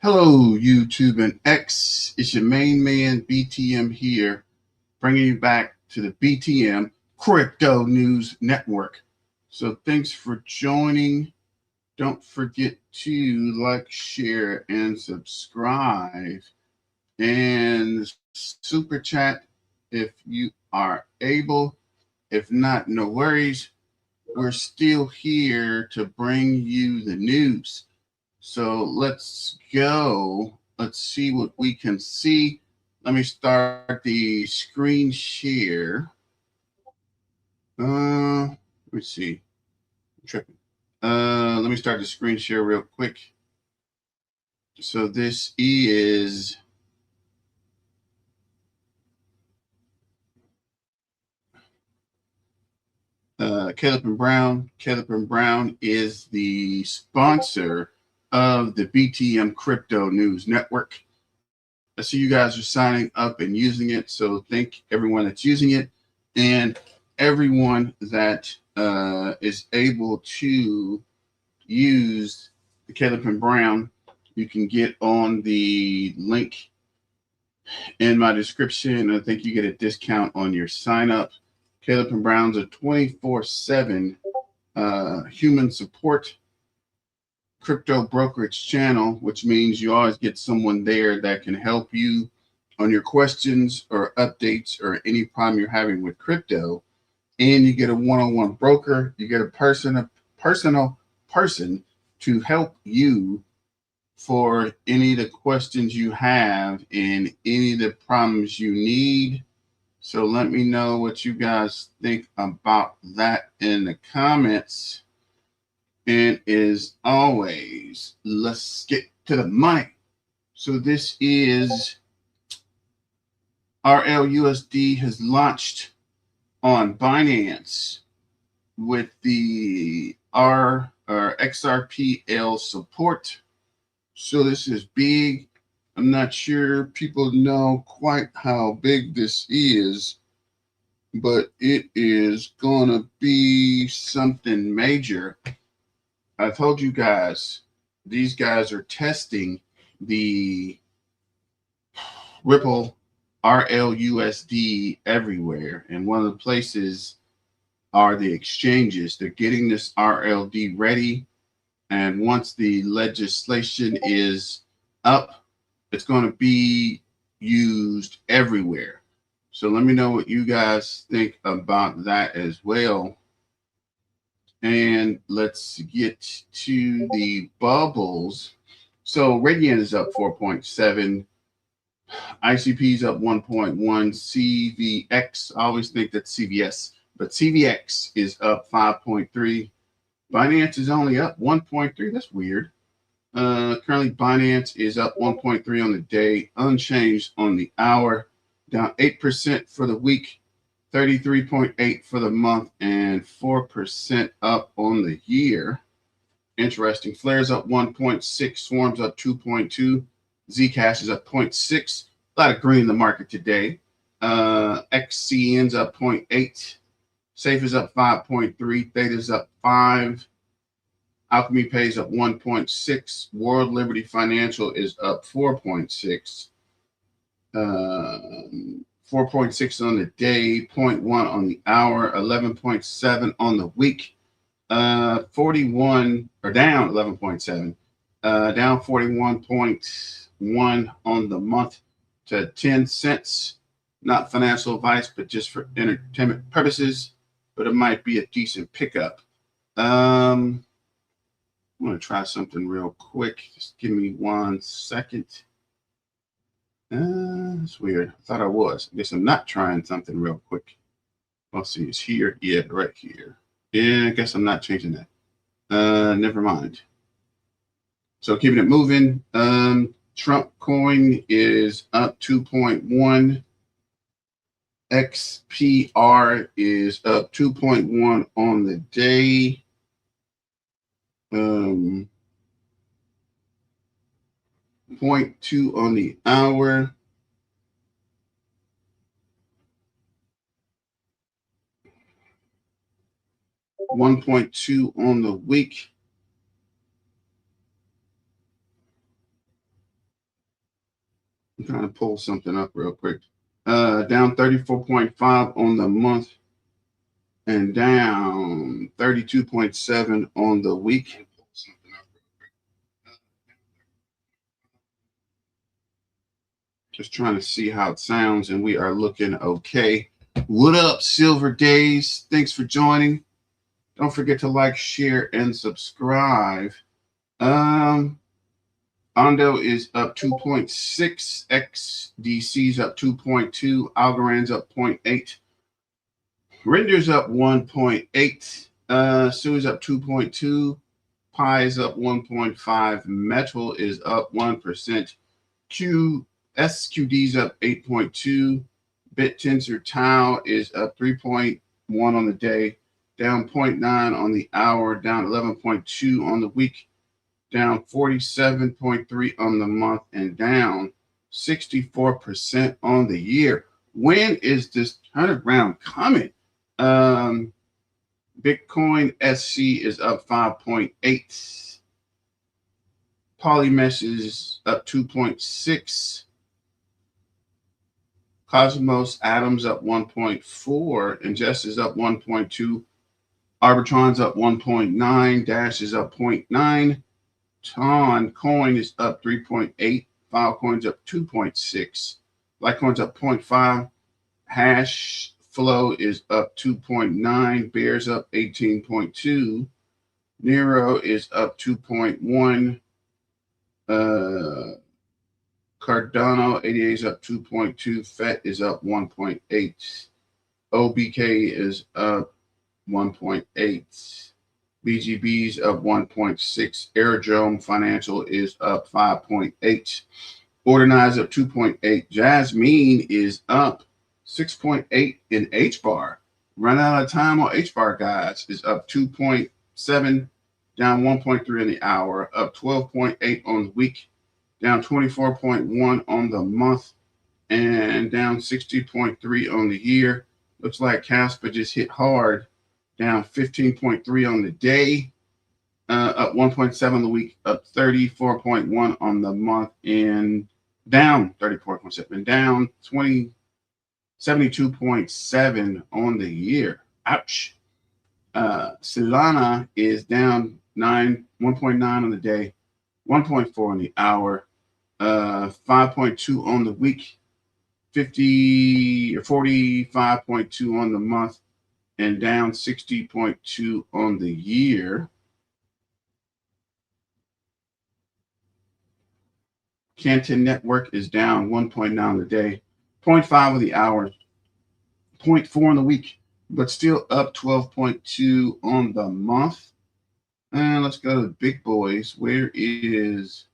Hello, YouTube and X. It's your main man, BTM here, bringing you back to the BTM Crypto News Network. So thanks for joining. Don't forget to like, share, and subscribe. And super chat if you are able. If not, no worries. We're still here to bring you the news. So let's go. Let's see what we can see. Let me start the screen share. Let me see. I'm tripping. Let me start the screen share real quick. So this is Caleb and Brown. Caleb and Brown is the sponsor of the BTM Crypto News Network. I see you guys are signing up and using it. So thank everyone that's using it and everyone that is able to use the Caleb and Brown. You can get on the link in my description. I think you get a discount on your sign up. Caleb and Brown's a 24/7 human support crypto brokerage channel, which means you always get someone there that can help you on your questions or updates or any problem you're having with crypto. And you get a one-on-one broker. You get a personal person to help you for any of the questions you have and any of the problems you need. So let me know what you guys think about that in the comments. And as always, let's get to the money. So this is RLUSD has launched on Binance with the XRPL support. So this is big. I'm not sure people know quite how big this is, but it is going to be something major. I told you guys, these guys are testing the Ripple RLUSD everywhere. And one of the places are the exchanges. They're getting this RLD ready. And once the legislation is up, it's going to be used everywhere. So let me know what you guys think about that as well. And let's get to the bubbles. So Radiant is up 4.7. ICP is up 1.1. CVX, I always think that's CVS, but CVX is up 5.3. Binance is only up 1.3. That's weird. Currently, Binance is up 1.3 on the day, unchanged on the hour, down 8% for the week, 33.8 for the month, and 4% up on the year. Interesting. Flare's up 1.6, Swarm's up 2.2, Zcash is up 0.6. A lot of green in the market today. XCN's up 0.8. Safe is up 5.3. Theta's up 5. Alchemy Pay's up 1.6. World Liberty Financial is up 4.6. 4.6 on the day, 0.1 on the hour, 11.7 on the week, 41 or down 11.7, down 41.1 on the month to 10 cents. Not financial advice, but just for entertainment purposes. But it might be a decent pickup. I'm going to try something real quick. Just give me 1 second. That's weird. I thought I was. I guess I'm not trying something real quick. Let's see. It's here. Yeah, right here. Yeah, I guess I'm not changing that. Never mind. So keeping it moving. Trump coin is up 2.1. XPR is up 2.1 on the day. 0.2 on the hour. $1.2 on the week. I'm trying to pull something up real quick. Down 34.5 on the month and down 32.7 on the week. Just trying to see how it sounds, and we are looking okay. What up, Silver Days? Thanks for joining. Don't forget to like, share, and subscribe. Ondo is up 2.6, XDC's up 2.2, Algorand's up 0.8, Render's up 1.8, Sui's up 2.2, Pi is up 1.5, Metal is up 1%, SQD's up 8.2, BitTensor Tau is up 3.1 on the day, down 0.9 on the hour, down 11.2 on the week, down 47.3 on the month, and down 64% on the year. When is this turnaround coming? Bitcoin SC is up 5.8. Polymesh is up 2.6. Cosmos Atoms up 1.4. Ingest is up 1.2. Arbitron's up 1.9. Dash is up 0.9. Ton Coin is up 3.8. Filecoin's up 2.6. Litecoin's up 0.5. Hash Flow is up 2.9. Bear's up 18.2. Nero is up 2.1. Cardano 88 is up 2.2. FET is up 1.8. OBK is up 1.8. BGB's up 1.6. Aerodrome Financial is up 5.8. Ordinai's up 2.8. Jasmine is up 6.8 in HBAR. Run out of time on HBAR, guys. Is up 2.7, down 1.3 in the hour, up 12.8 on the week, down 24.1 on the month, and down 60.3 on the year. Looks like Casper just hit hard, down 15.3 on the day, up 1.7 on the week, up 34.1 on the month, and down 34.7, and down 72.7 on the year. Ouch. Solana is down 1.9 on the day, 1.4 on the hour, 5.2 on the week, 45.2 on the month, and down 60.2 on the year. Canton Network is down 1.9 on the day, 0.5 on the hour, 0.4 on the week, but still up 12.2 on the month. And let's go to the big boys. Where is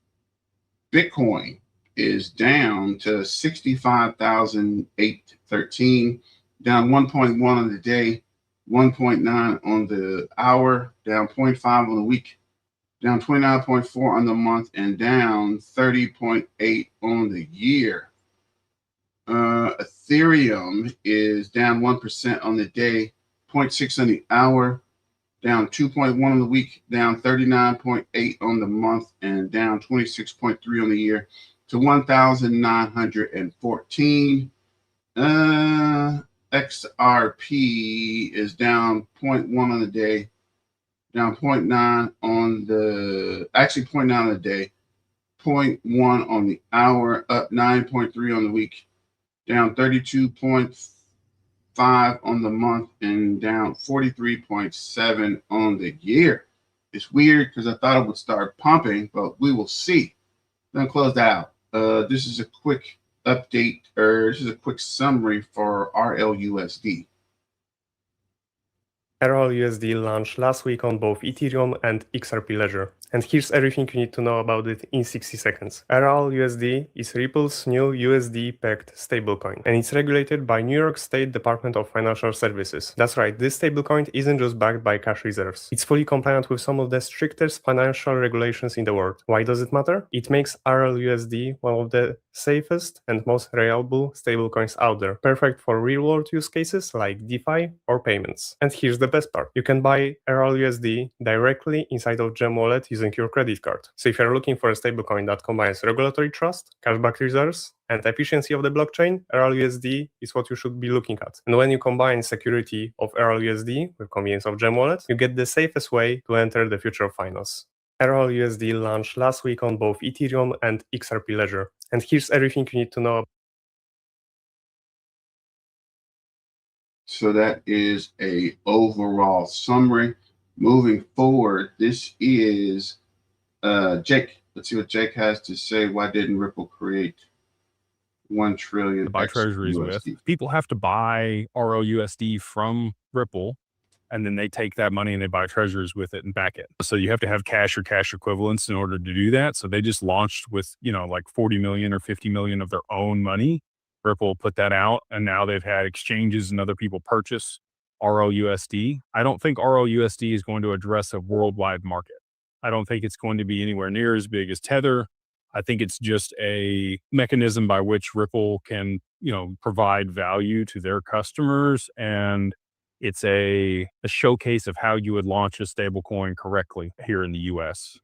Bitcoin? Is down to 65,813, down 1.1 on the day, 1.9 on the hour, down 0.5 on the week, down 29.4 on the month, and down 30.8 on the year. Ethereum is down 1% on the day, 0.6 on the hour, down 2.1 on the week, down 39.8 on the month, and down 26.3 on the year to 1,914. XRP is down 0.1 on the day, down 0.9 on the, actually 0.9 on the day, 0.1 on the hour, up 9.3 on the week, down 32.5 on the month, and down 43.7 on the year. It's weird because I thought it would start pumping, but we will see. Then close that out. This is a quick update, or this is a quick summary for RLUSD. RLUSD launched last week on both Ethereum and XRP Ledger. And here's everything you need to know about it in 60 seconds. RLUSD is Ripple's new USD-pegged stablecoin, and it's regulated by New York State Department of Financial Services. That's right, this stablecoin isn't just backed by cash reserves. It's fully compliant with some of the strictest financial regulations in the world. Why does it matter? It makes RLUSD one of the safest and most reliable stablecoins out there, perfect for real-world use cases like DeFi or payments. And here's the best part. You can buy RLUSD directly inside of Gem Wallet using using your credit card. So if you're looking for a stablecoin that combines regulatory trust, cashback reserves, and efficiency of the blockchain, RLUSD is what you should be looking at. And when you combine security of RLUSD with convenience of Gem Wallet, you get the safest way to enter the future of finance. RLUSD launched last week on both Ethereum and XRP Ledger. And here's everything you need to know. So that is a overall summary. Moving forward, this is Jake. Let's see what Jake has to say. Why didn't Ripple create 1 trillion to buy treasuries with? People have to buy RLUSD from Ripple, and then they take that money and they buy treasuries with it and back it. So you have to have cash or cash equivalents in order to do that. So they just launched with, like 40 million or 50 million of their own money. Ripple put that out, and now they've had exchanges and other people purchase RLUSD. I don't think RLUSD is going to address a worldwide market. I don't think it's going to be anywhere near as big as Tether. I think it's just a mechanism by which Ripple can, provide value to their customers. And it's a showcase of how you would launch a stablecoin correctly here in the US.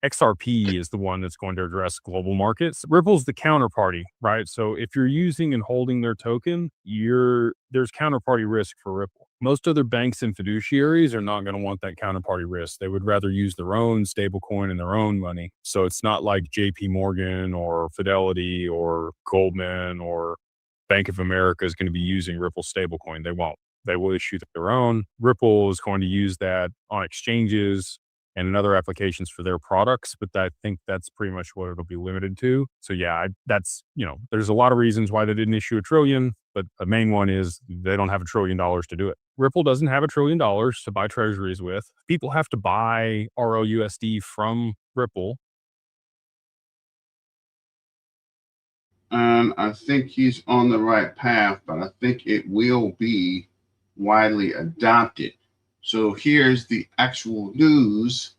XRP is the one that's going to address global markets. Ripple's the counterparty, right? So if you're using and holding their token, there's counterparty risk for Ripple. Most other banks and fiduciaries are not going to want that counterparty risk. They would rather use their own stablecoin and their own money. So it's not like JP Morgan or Fidelity or Goldman or Bank of America is going to be using Ripple stablecoin. They won't. They will issue their own. Ripple is going to use that on exchanges and in other applications for their products, but I think that's pretty much what it'll be limited to. So yeah, there's a lot of reasons why they didn't issue $1 trillion, but the main one is they don't have $1 trillion to do it. Ripple doesn't have $1 trillion to buy treasuries with. People have to buy RLUSD from Ripple. I think he's on the right path, but I think it will be widely adopted. So here's the actual news.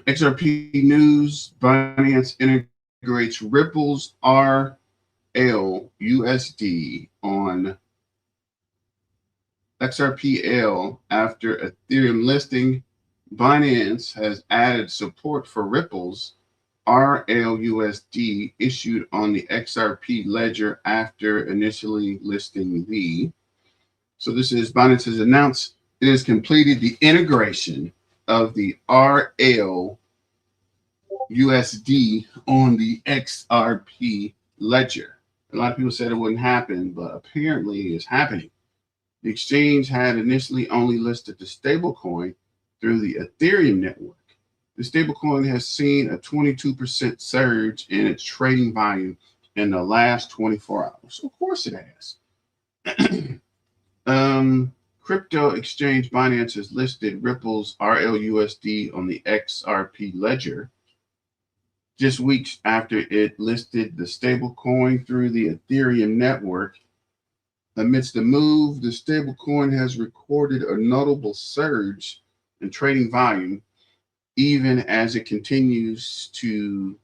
XRP news, Binance integrates Ripple's RLUSD on XRPL after Ethereum listing. Binance has added support for Ripple's RLUSD issued on the XRP ledger after initially listing the. So this is Binance has announced it has completed the integration of the RLUSD on the XRP ledger. A lot of people said it wouldn't happen, but apparently it's happening. The exchange had initially only listed the stablecoin through the Ethereum network. The stablecoin has seen a 22% surge in its trading volume in the last 24 hours. Of course it has. Crypto exchange Binance has listed Ripple's RLUSD on the XRP ledger just weeks after it listed the stablecoin through the Ethereum network. Amidst the move, the stablecoin has recorded a notable surge in trading volume, even as it continues to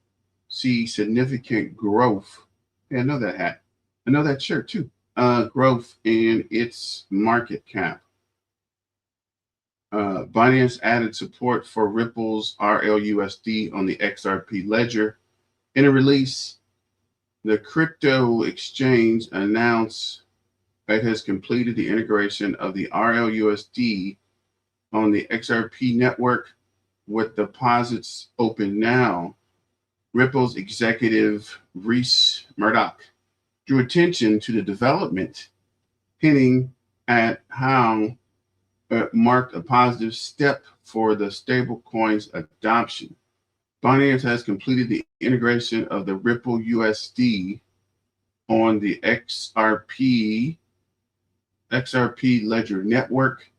see significant growth. Yeah, I know that hat. I know that shirt too. Growth in its market cap. Binance added support for Ripple's RLUSD on the XRP ledger. In a release, the crypto exchange announced it has completed the integration of the RLUSD on the XRP network with deposits open now. Ripple's executive Reese Murdoch drew attention to the development, hinting at how it marked a positive step for the stablecoin's adoption. Binance has completed the integration of the Ripple USD on the XRP ledger network,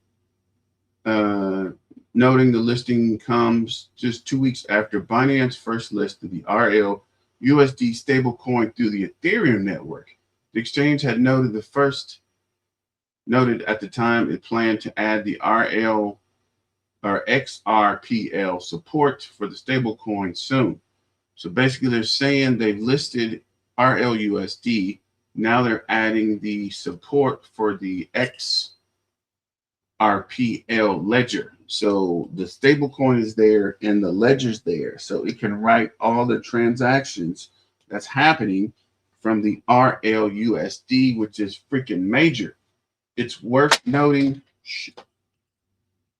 noting the listing comes just 2 weeks after Binance first listed the RLUSD stablecoin through the Ethereum network. The exchange had noted at the time it planned to add the XRPL support for the stablecoin soon. So basically they're saying they've listed RLUSD. Now they're adding the support for the XRPL ledger. So the stable coin is there and the ledger's there. So it can write all the transactions that's happening from the RLUSD, which is freaking major. It's worth noting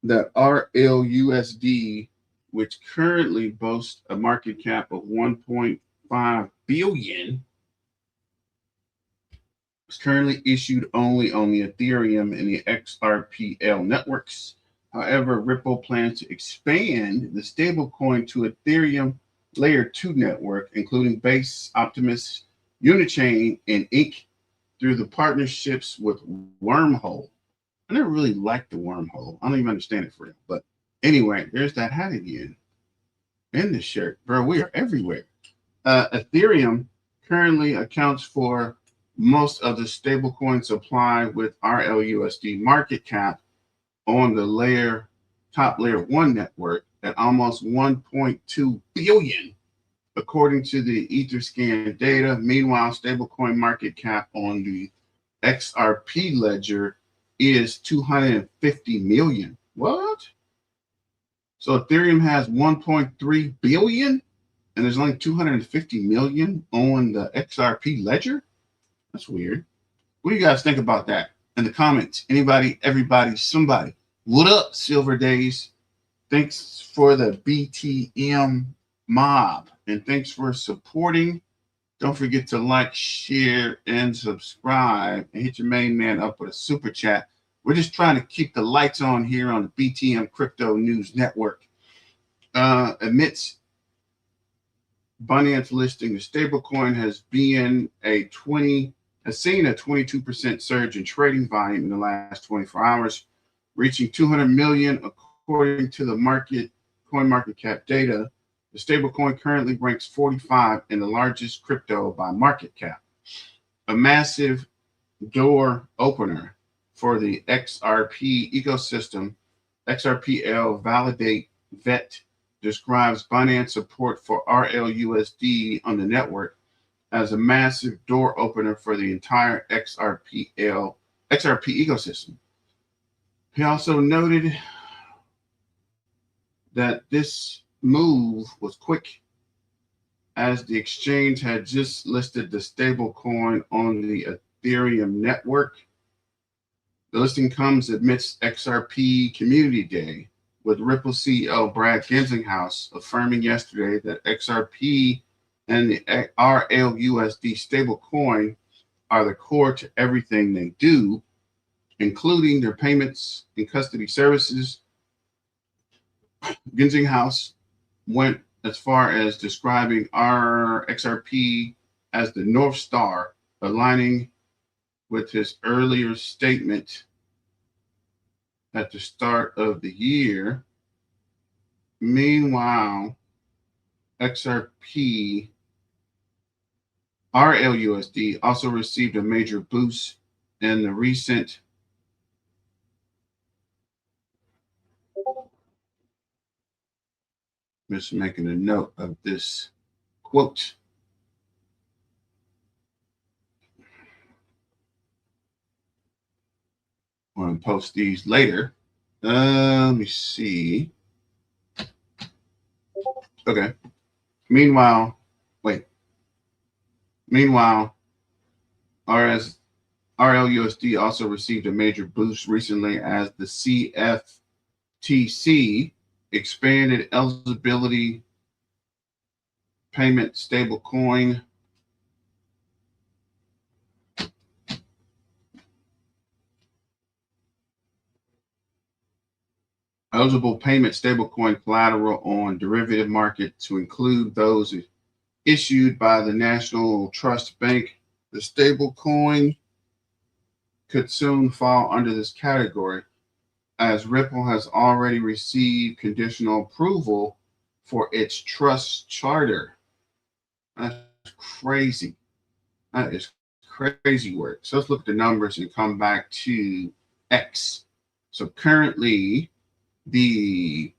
that RLUSD, which currently boasts a market cap of 1.5 billion, is currently issued only on the Ethereum and the XRPL networks. However, Ripple plans to expand the stablecoin to Ethereum Layer 2 network, including Base, Optimus, Unichain, and Inc. through the partnerships with Wormhole. I never really liked the Wormhole. I don't even understand it for real. But anyway, there's that hat again. In this shirt. Bro, we are everywhere. Ethereum currently accounts for most of the stablecoin supply, with RLUSD market cap on the top layer 1 network at almost 1.2 billion, according to the Etherscan data. Meanwhile, stablecoin market cap on the XRP ledger is 250 million. What? So Ethereum has 1.3 billion and there's only 250 million on the XRP ledger? That's weird. What do you guys think about that in the comments? Anybody, everybody, somebody. What up, Silver Days? Thanks for the BTM mob, and thanks for supporting. Don't forget to like, share, and subscribe, and hit your main man up with a super chat. We're just trying to keep the lights on here on the BTM Crypto News Network. Amidst Binance listing, the stablecoin has seen a 22% surge in trading volume in the last 24 hours, reaching 200 million according to the coin market cap data. The stablecoin currently ranks 45 in the largest crypto by market cap. A massive door opener for the XRP ecosystem. XRPL Vet describes Binance support for RLUSD on the network as a massive door opener for the entire XRP ecosystem. He also noted that this move was quick, as the exchange had just listed the stablecoin on the Ethereum network. The listing comes amidst XRP Community Day, with Ripple CEO Brad Gensinghouse affirming yesterday that XRP and the RLUSD stablecoin are the core to everything they do, including their payments and custody services. Gensinghouse went as far as describing our XRP as the North Star, aligning with his earlier statement at the start of the year. Meanwhile, XRP RLUSD also received a major boost in the recent just making a note of this quote. I'm going to post these later. Let me see. Okay. Meanwhile, RLUSD also received a major boost recently as the CFTC expanded eligibility payment stablecoin eligible payment stablecoin collateral on derivative market to include those issued by the National Trust Bank. The stablecoin could soon fall under this category, as Ripple has already received conditional approval for its trust charter. That's crazy. That is crazy work. So let's look at the numbers and come back to X. So currently, the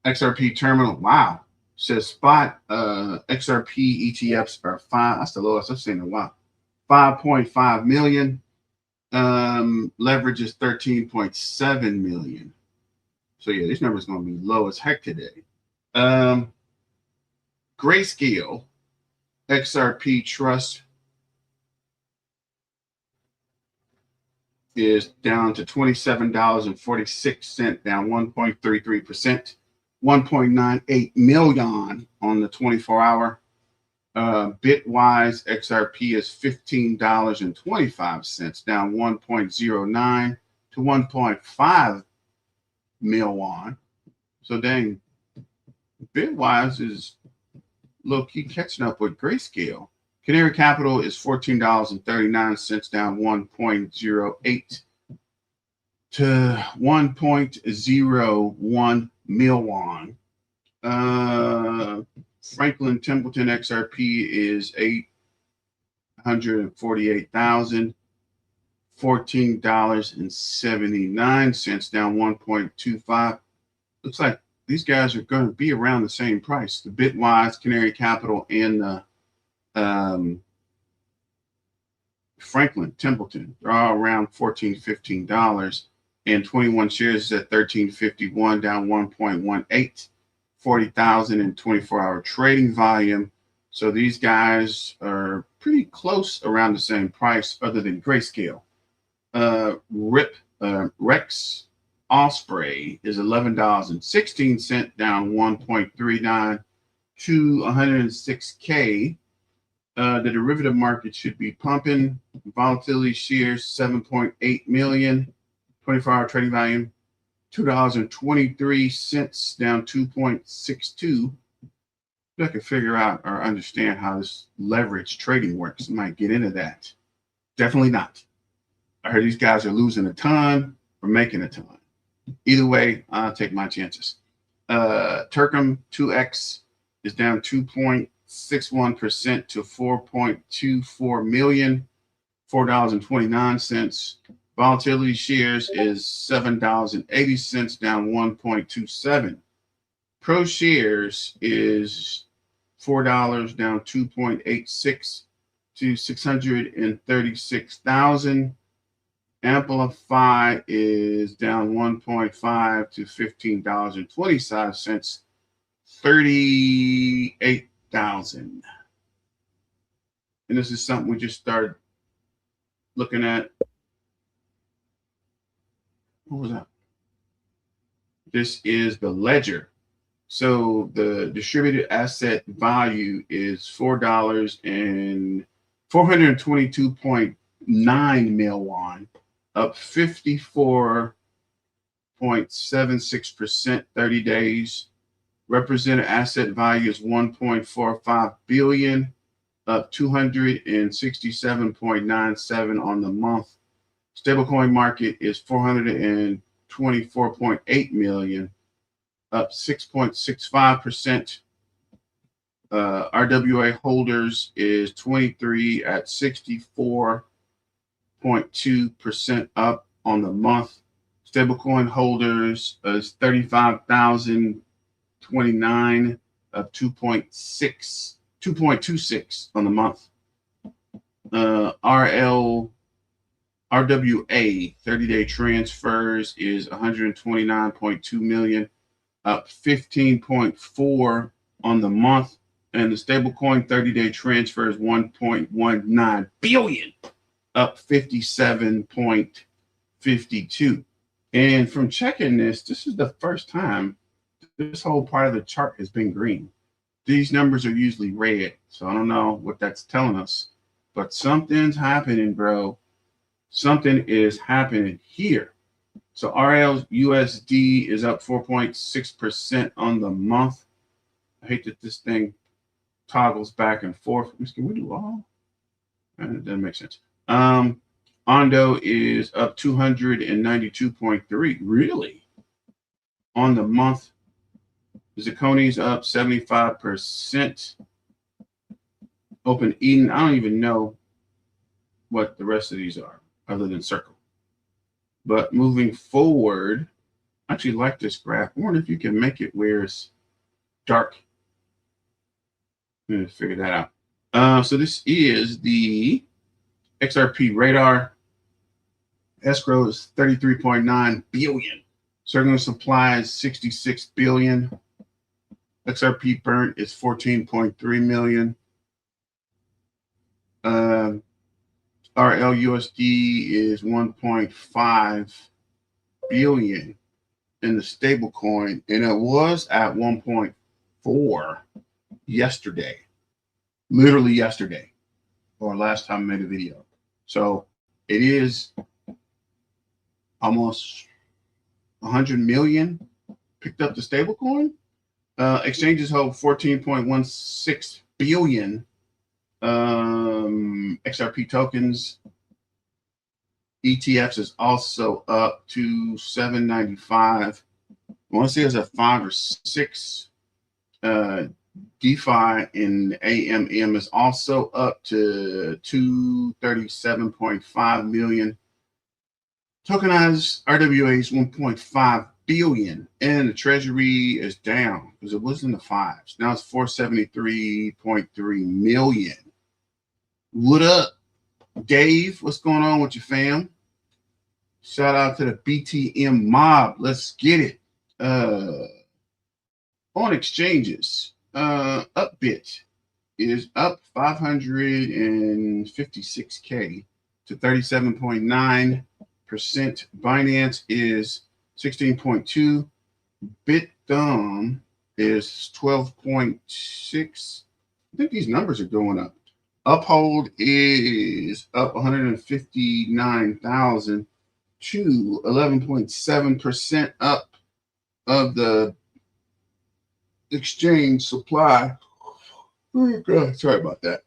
XRP terminal, wow, says spot XRP ETFs are 5. That's the lowest I've seen in a while. 5.5 million. Leverage is 13.7 million. So yeah, this number is going to be low as heck today. Grayscale XRP Trust is down to $27.46, down 1.33%, 1.98 million on the 24-hour. Bitwise XRP is $15.25, down 1.09 to 1.5 million. So dang, Bitwise is low-key catching up with Grayscale. Canary Capital is $14.39, down 1.08 to 1.01 million. Franklin Templeton XRP is $848,000, $14.79, down 1.25. Looks like these guys are going to be around the same price. The Bitwise, Canary Capital, and the Franklin Templeton, they're all around $14, $15, and 21 shares is at $13.51, down 1.18, 40,000 in 24-hour trading volume. So these guys are pretty close around the same price, other than Grayscale. Rex Osprey is $11.16, down 1.39 to 106K. The derivative market should be pumping. Volatility shares 7.8 million. 24-hour trading volume $2.23, down 2.62. I can figure out or understand how this leverage trading works. I might get into that. Definitely not. I heard these guys are losing a ton or making a ton. Either way, I'll take my chances. Turcom 2X is down 2.61% to 4.24 million, $4.29. Volatility shares is $7.80, down 1.27. Pro shares is $4, down 2.86 to 636,000. Amplify is down 1.5 to $15.25, 38,000. And this is something we just started looking at. What was that? This is the ledger. So the distributed asset value is $4 and 422.9 million, up 54.76%, 30 days. Represented asset value is 1.45 billion, up 267.97 on the month. Stablecoin market is 424.8 million, up 6.65%. RWA holders is 23 at 64.2%, up on the month. Stablecoin holders is 35,029, up 2.26 on the month. RWA 30-day transfers is 129.2 million, up 15.4 on the month. And the stablecoin 30-day transfer is 1.19 billion, up 57.52. And from checking this is the first time this whole part of the chart has been green. These numbers are usually red, so I don't know what that's telling us, but something's happening, bro. Something is happening here. So RLUSD is up 4.6% on the month. I hate that this thing toggles back and forth. Can we do all? That doesn't make sense. Ondo is up 292.3. Really? On the month. Zirconi's up 75%. Open Eden, I don't even know what the rest of these are other than Circle. But moving forward, I actually like this graph. I wonder if you can make it where it's dark. I'm going to figure that out. So this is the XRP radar. Escrow is 33.9 billion. Circulating supply is 66 billion. XRP burnt is 14.3 million. RLUSD is 1.5 billion in the stable coin, and it was at 1.4 yesterday, literally yesterday, or last time I made a video. So it is almost 100 million picked up the stable coin. Exchanges hold 14.16 billion XRP tokens. ETFs is also up to 795. I want to say it's a 5 or 6. DeFi in AMM is also up to 237.5 million. Tokenized RWA is 1.5 billion, and the treasury is down because it was in the 5s. Now it's 473.3 million. What up, Dave? What's going on with your fam? Shout out to the BTM mob. Let's get it. On exchanges, Upbit is up 556K to 37.9%. Binance is 16.2. BitThumb is 12.6. I think these numbers are going up. Uphold is up 159,000 to 11.7% up of the exchange supply. Oh God, sorry about that.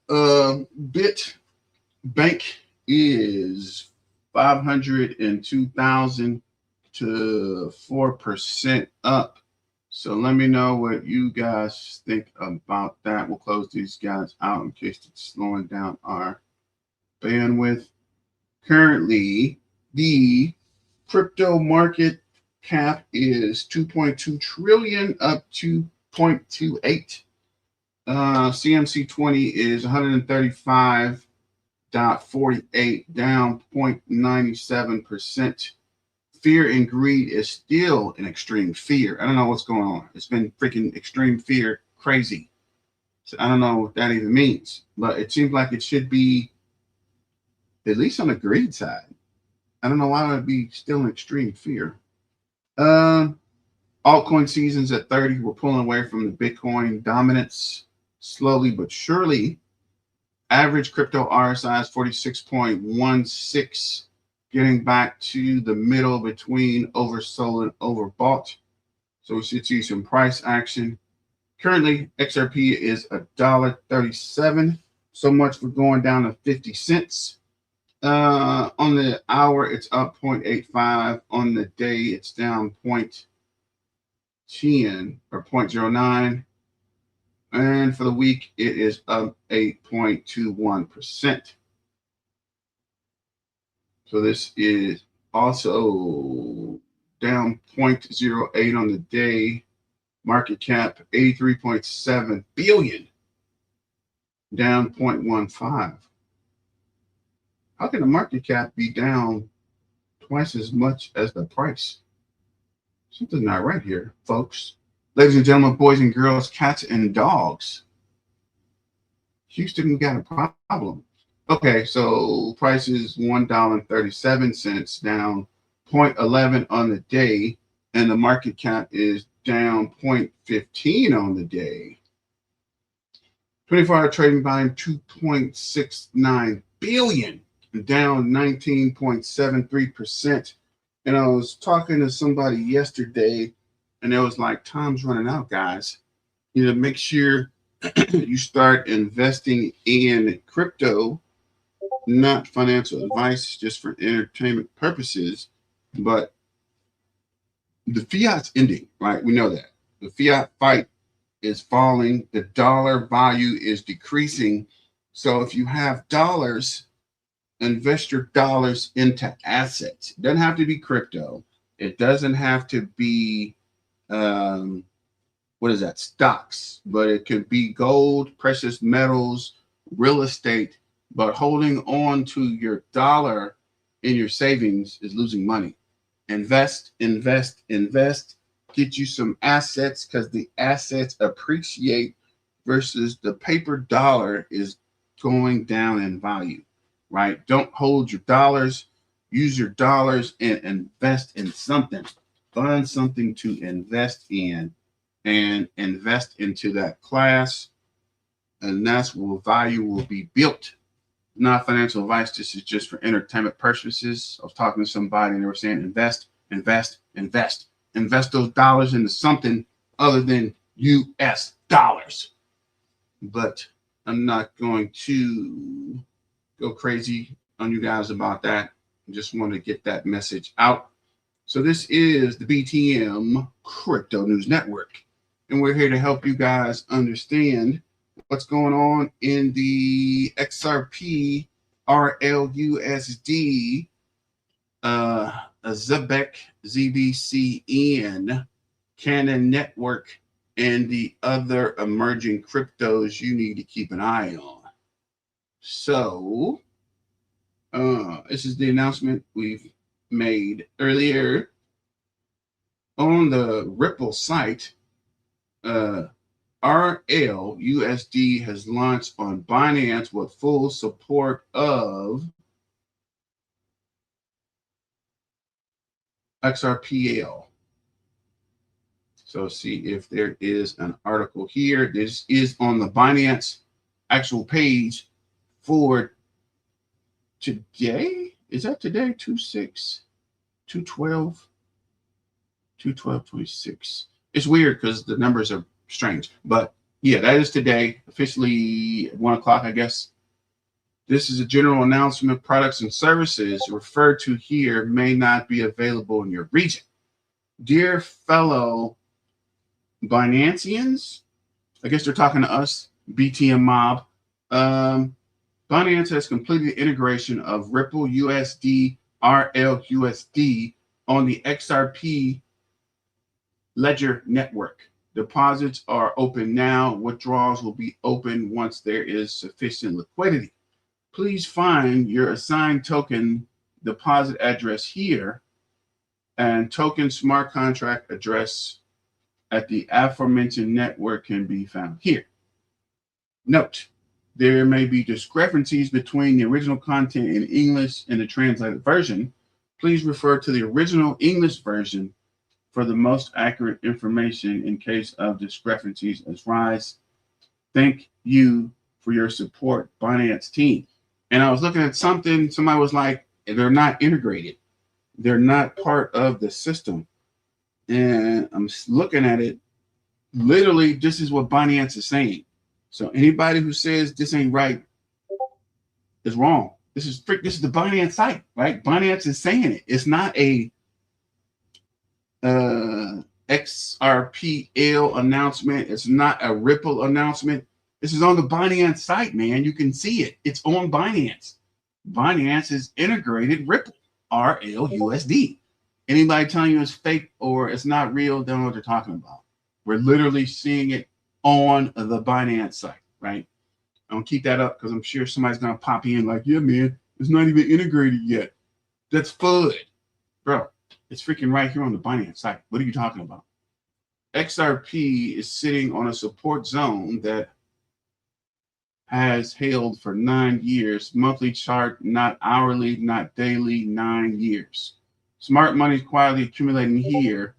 Bank is 502,000 to 4% up. So let me know what you guys think about that. We'll close these guys out in case it's slowing down our bandwidth. Currently, the crypto market cap is 2.2 trillion, up to 0.28. CMC20 is 135.48, down 0.97%. Fear and greed is still an extreme fear. I don't know what's going on. It's been freaking extreme fear crazy. So I don't know what that even means, but it seems like it should be at least on the greed side. I don't know why it would be still an extreme fear. Altcoin seasons at 30. We're pulling away from the Bitcoin dominance slowly but surely. Average crypto RSI is 46.16, getting back to the middle between oversold and overbought. So we should see some price action. Currently, XRP is $1.37. So much for going down to 50 cents. On the hour, it's up 0.85. On the day, it's down 0.10 or 0.09. And for the week, it is up 8.21%. So this is also down 0.08 on the day. Market cap 83.7 billion, down 0.15. How can the market cap be down twice as much as the price? Something's not right here, folks. Ladies and gentlemen, boys and girls, cats and dogs. Houston, we got a problem. Okay, so price is $1.37, down 0.11 on the day, and the market cap is down 0.15 on the day. 24-hour trading volume 2.69 billion, down 19.73%. And I was talking to somebody yesterday, and it was like, time's running out, guys. You know, make sure you start investing in crypto. Not financial advice, just for entertainment purposes. But the fiat's ending, right? We know that. The fiat fight is falling. The dollar value is decreasing. So if you have dollars, invest your dollars into assets. It doesn't have to be crypto. It doesn't have to be, stocks. But it could be gold, precious metals, real estate. But holding on to your dollar in your savings is losing money. Invest, invest, invest. Get you some assets because the assets appreciate versus the paper dollar is going down in value, right? Don't hold your dollars. Use your dollars and invest in something. Find something to invest in and invest into that class. And that's where value will be built. Not financial advice. This is just for entertainment purposes. I was talking to somebody and they were saying invest, invest, invest. Invest those dollars into something other than US dollars. But I'm not going to go crazy on you guys about that. I just want to get that message out. So this is the BTM Crypto News Network, and we're here to help you guys understand what's going on in the XRP RLUSD Zebek ZBCN Canon Network and the other emerging cryptos you need to keep an eye on. So this is the announcement we've made earlier on the Ripple site. RLUSD has launched on Binance with full support of XRPL. So see if there is an article here. This is on the Binance actual page for today. Is that today? 2/6, 2/12, 2/12/26. It's weird because the numbers are strange, but yeah, that is today, officially at 1 o'clock, I guess. This is a general announcement. Products and services referred to here may not be available in your region. Dear fellow Binanceans, I guess they're talking to us, BTM mob. Binance has completed the integration of Ripple USD RLUSD on the XRP Ledger network. Deposits are open now. Withdrawals will be open once there is sufficient liquidity. Please find your assigned token deposit address here and token smart contract address at the aforementioned network can be found here. Note, there may be discrepancies between the original content in English and the translated version. Please refer to the original English version for the most accurate information in case of discrepancies arise. Thank you for your support, Binance team. And I was looking at something, somebody was like, they're not integrated. They're not part of the system. And I'm looking at it, literally, this is what Binance is saying. So anybody who says this ain't right is wrong. This is the Binance site, right? Binance is saying it. It's not a XRPL announcement. It's not a Ripple announcement. This is on the Binance site, man. You can see it. It's on Binance. Binance is integrated Ripple, RLUSD. Anybody telling you it's fake or it's not real, don't know what they're talking about. We're literally seeing it on the Binance site, right? I don't keep that up because I'm sure somebody's going to pop in like, yeah, man, it's not even integrated yet. That's FUD. Bro, it's freaking right here on the Binance site. What are you talking about? XRP is sitting on a support zone that has held for 9 years. Monthly chart, not hourly, not daily, 9 years. Smart money is quietly accumulating here,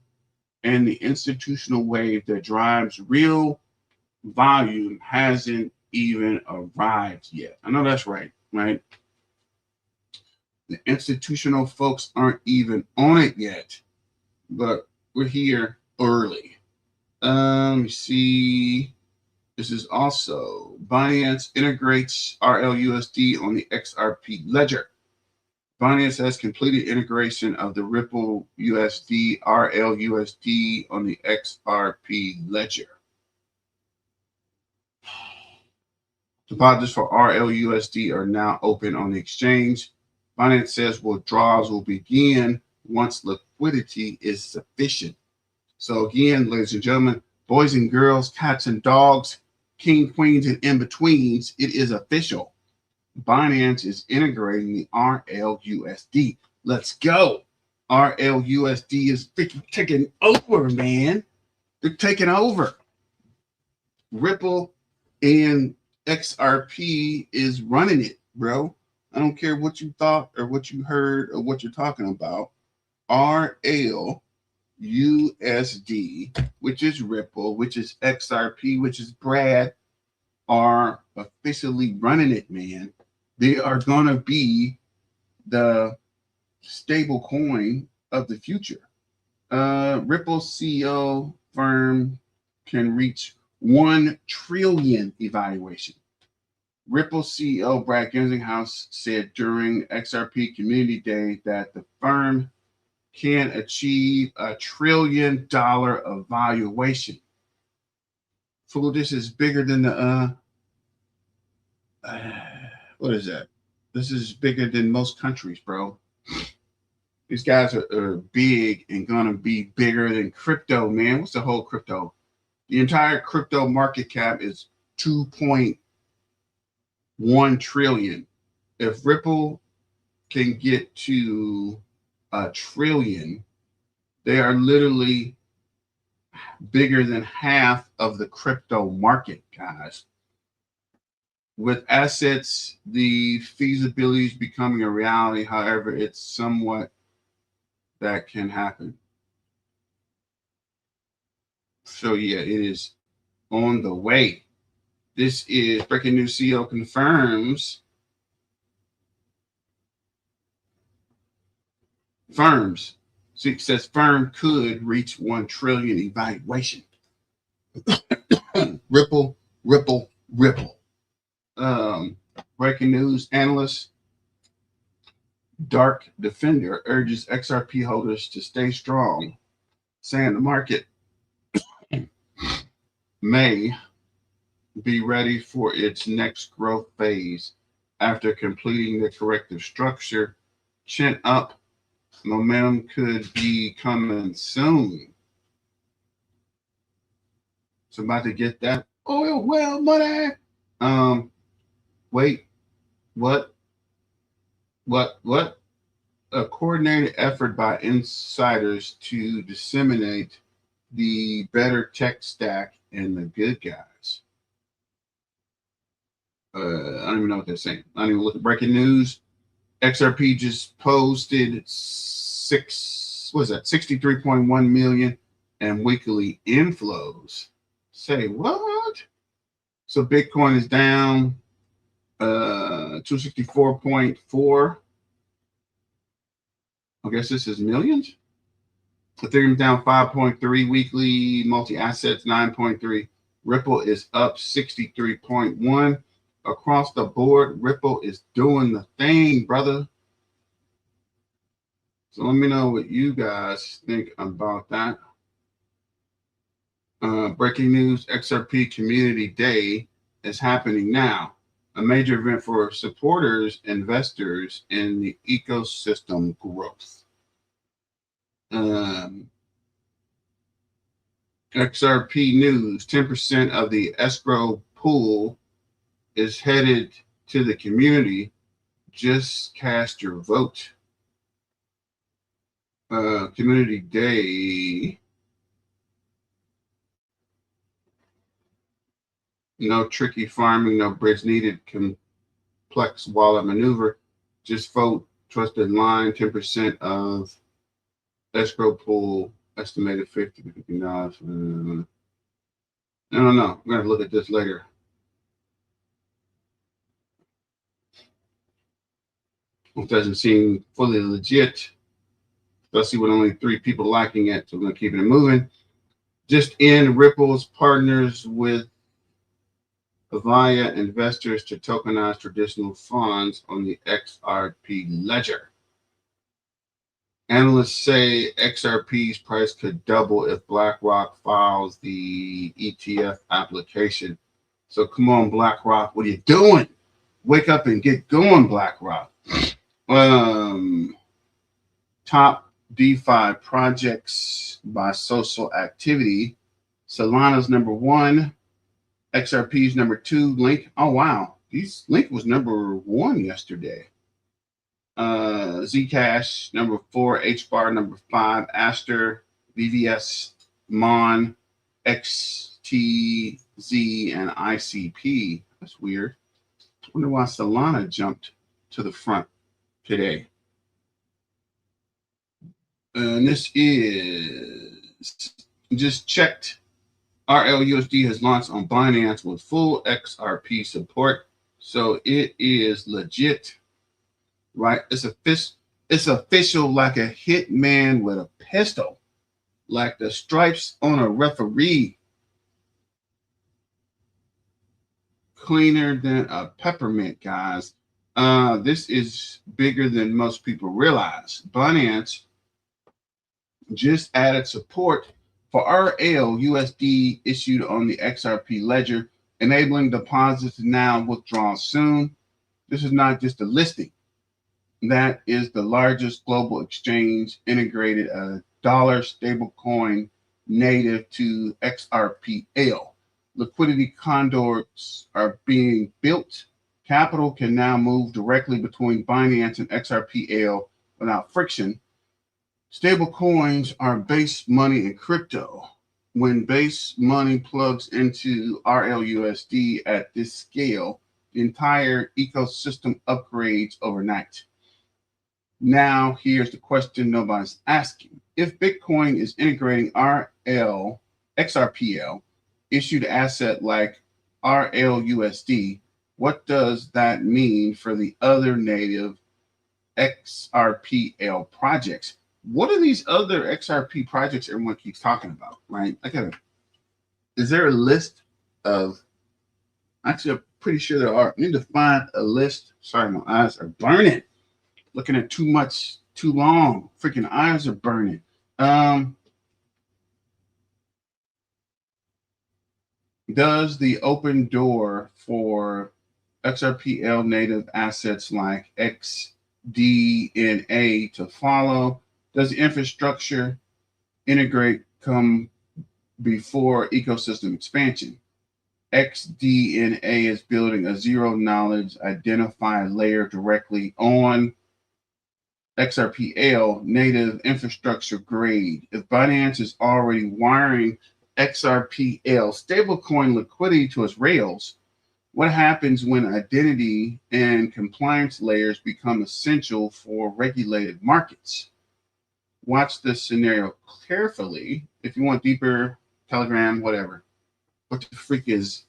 and the institutional wave that drives real volume hasn't even arrived yet. I know that's right, right? The institutional folks aren't even on it yet, but we're here early. Let me see. This is also Binance integrates RLUSD on the XRP ledger. Binance has completed integration of the Ripple USD RLUSD on the XRP ledger. Deposits for RLUSD are now open on the exchange. Binance says withdrawals will begin once liquidity is sufficient. So again, ladies and gentlemen, boys and girls, cats and dogs, king, queens, and in-betweens, it is official. Binance is integrating the RLUSD. Let's go. RLUSD is freaking taking over, man. They're taking over. Ripple and XRP is running it, bro. I don't care what you thought or what you heard or what you're talking about. RLUSD, which is Ripple, which is XRP, which is Brad, are officially running it, man. They are going to be the stable coin of the future. Ripple CEO firm can reach 1 trillion evaluation. Ripple CEO Brad Gensinghouse said during XRP Community Day that the firm can achieve $1 trillion of valuation. Fool, this is bigger than the what is that? This is bigger than most countries, bro. These guys are big and gonna be bigger than crypto, man. What's the whole crypto? The entire crypto market cap is 2.1 trillion. If Ripple can get to $1 trillion, they are literally bigger than half of the crypto market, guys. With assets, the feasibility is becoming a reality. However, it's somewhat that can happen. So yeah, it is on the way. This is breaking news. CEO confirms firms. So it says firm could reach 1 trillion evaluation. Ripple. Breaking news. Analyst Dark Defender urges XRP holders to stay strong, saying the market may be ready for its next growth phase after completing the corrective structure. Chin up, momentum could be coming soon. So about to get that oil well money. Wait, what? A coordinated effort by insiders to disseminate the better tech stack and the good guys. I don't even know what they're saying. I don't even look at breaking news. XRP just posted 63.1 million and weekly inflows. Say what? So Bitcoin is down 264.4. I guess this is millions. Ethereum down 5.3 weekly, multi-assets 9.3. Ripple is up 63.1. Across the board, Ripple is doing the thing, brother. So let me know what you guys think about that. Breaking news, XRP Community Day is happening now. A major event for supporters, investors, and the ecosystem growth. XRP news, 10% of the escrow pool is headed to the community. Just cast your vote. Community Day. No tricky farming, no bridge needed, complex wallet maneuver. Just vote, trusted line, 10% of escrow pool, estimated 50 to 59. I don't know. I'm going to look at this later. It doesn't seem fully legit, especially with only 3 people liking it. So we're going to keep it moving. Just in, Ripple's partners with via investors to tokenize traditional funds on the XRP ledger. Analysts say XRP's price could double if BlackRock files the ETF application. So come on, BlackRock, what are you doing? Wake up and get going, BlackRock. Top DeFi projects by social activity. Solana's number 1. XRP's number 2. Link. Oh, wow. Link was #1 yesterday. Zcash #4, HBAR #5, Aster, VVS, Mon, XTZ, and ICP. That's weird. I wonder why Solana jumped to the front today. And this is just checked. RLUSD has launched on Binance with full XRP support. So it is legit, right? It's official like a hitman with a pistol, like the stripes on a referee. Cleaner than a peppermint, guys. This is bigger than most people realize. Binance just added support for RLUSD issued on the XRP ledger, enabling deposits to now withdraw soon. This is not just a listing. That is the largest global exchange integrated a dollar stablecoin native to XRPL. Liquidity conduits are being built. Capital can now move directly between Binance and XRPL without friction. Stable coins are base money in crypto. When base money plugs into RLUSD at this scale, the entire ecosystem upgrades overnight. Now, here's the question nobody's asking. If Bitcoin is integrating XRPL, issued asset like RLUSD, what does that mean for the other native XRPL projects? What are these other XRP projects everyone keeps talking about, right? Is there a list of, actually, I'm pretty sure there are. I need to find a list. Sorry, my eyes are burning. Looking at too much, too long. Freaking eyes are burning. Does the open door for XRPL native assets like XDNA to follow? Does the infrastructure integrate come before ecosystem expansion? XDNA is building a zero knowledge identifier layer directly on XRPL native infrastructure grade. If Binance is already wiring XRPL stablecoin liquidity to its rails, what happens when identity and compliance layers become essential for regulated markets? Watch this scenario carefully. If you want deeper, Telegram, whatever. What the freak is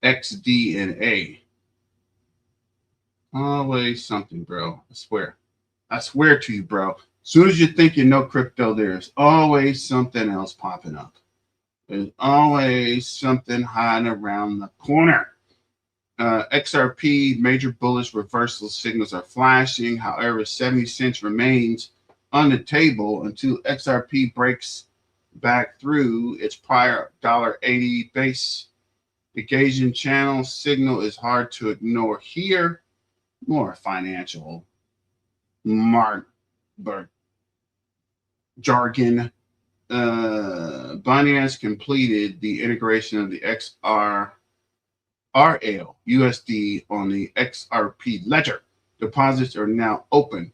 XDNA? Always something, bro. I swear to you, bro. As soon as you think you know crypto, there's always something else popping up. There's always something hiding around the corner. XRP major bullish reversal signals are flashing. However, 70 cents remains on the table until XRP breaks back through its prior $1.80 base. The Gaussian channel signal is hard to ignore here. More financial jargon. Binance completed the integration of the RLUSD on the XRP ledger. Deposits are now open.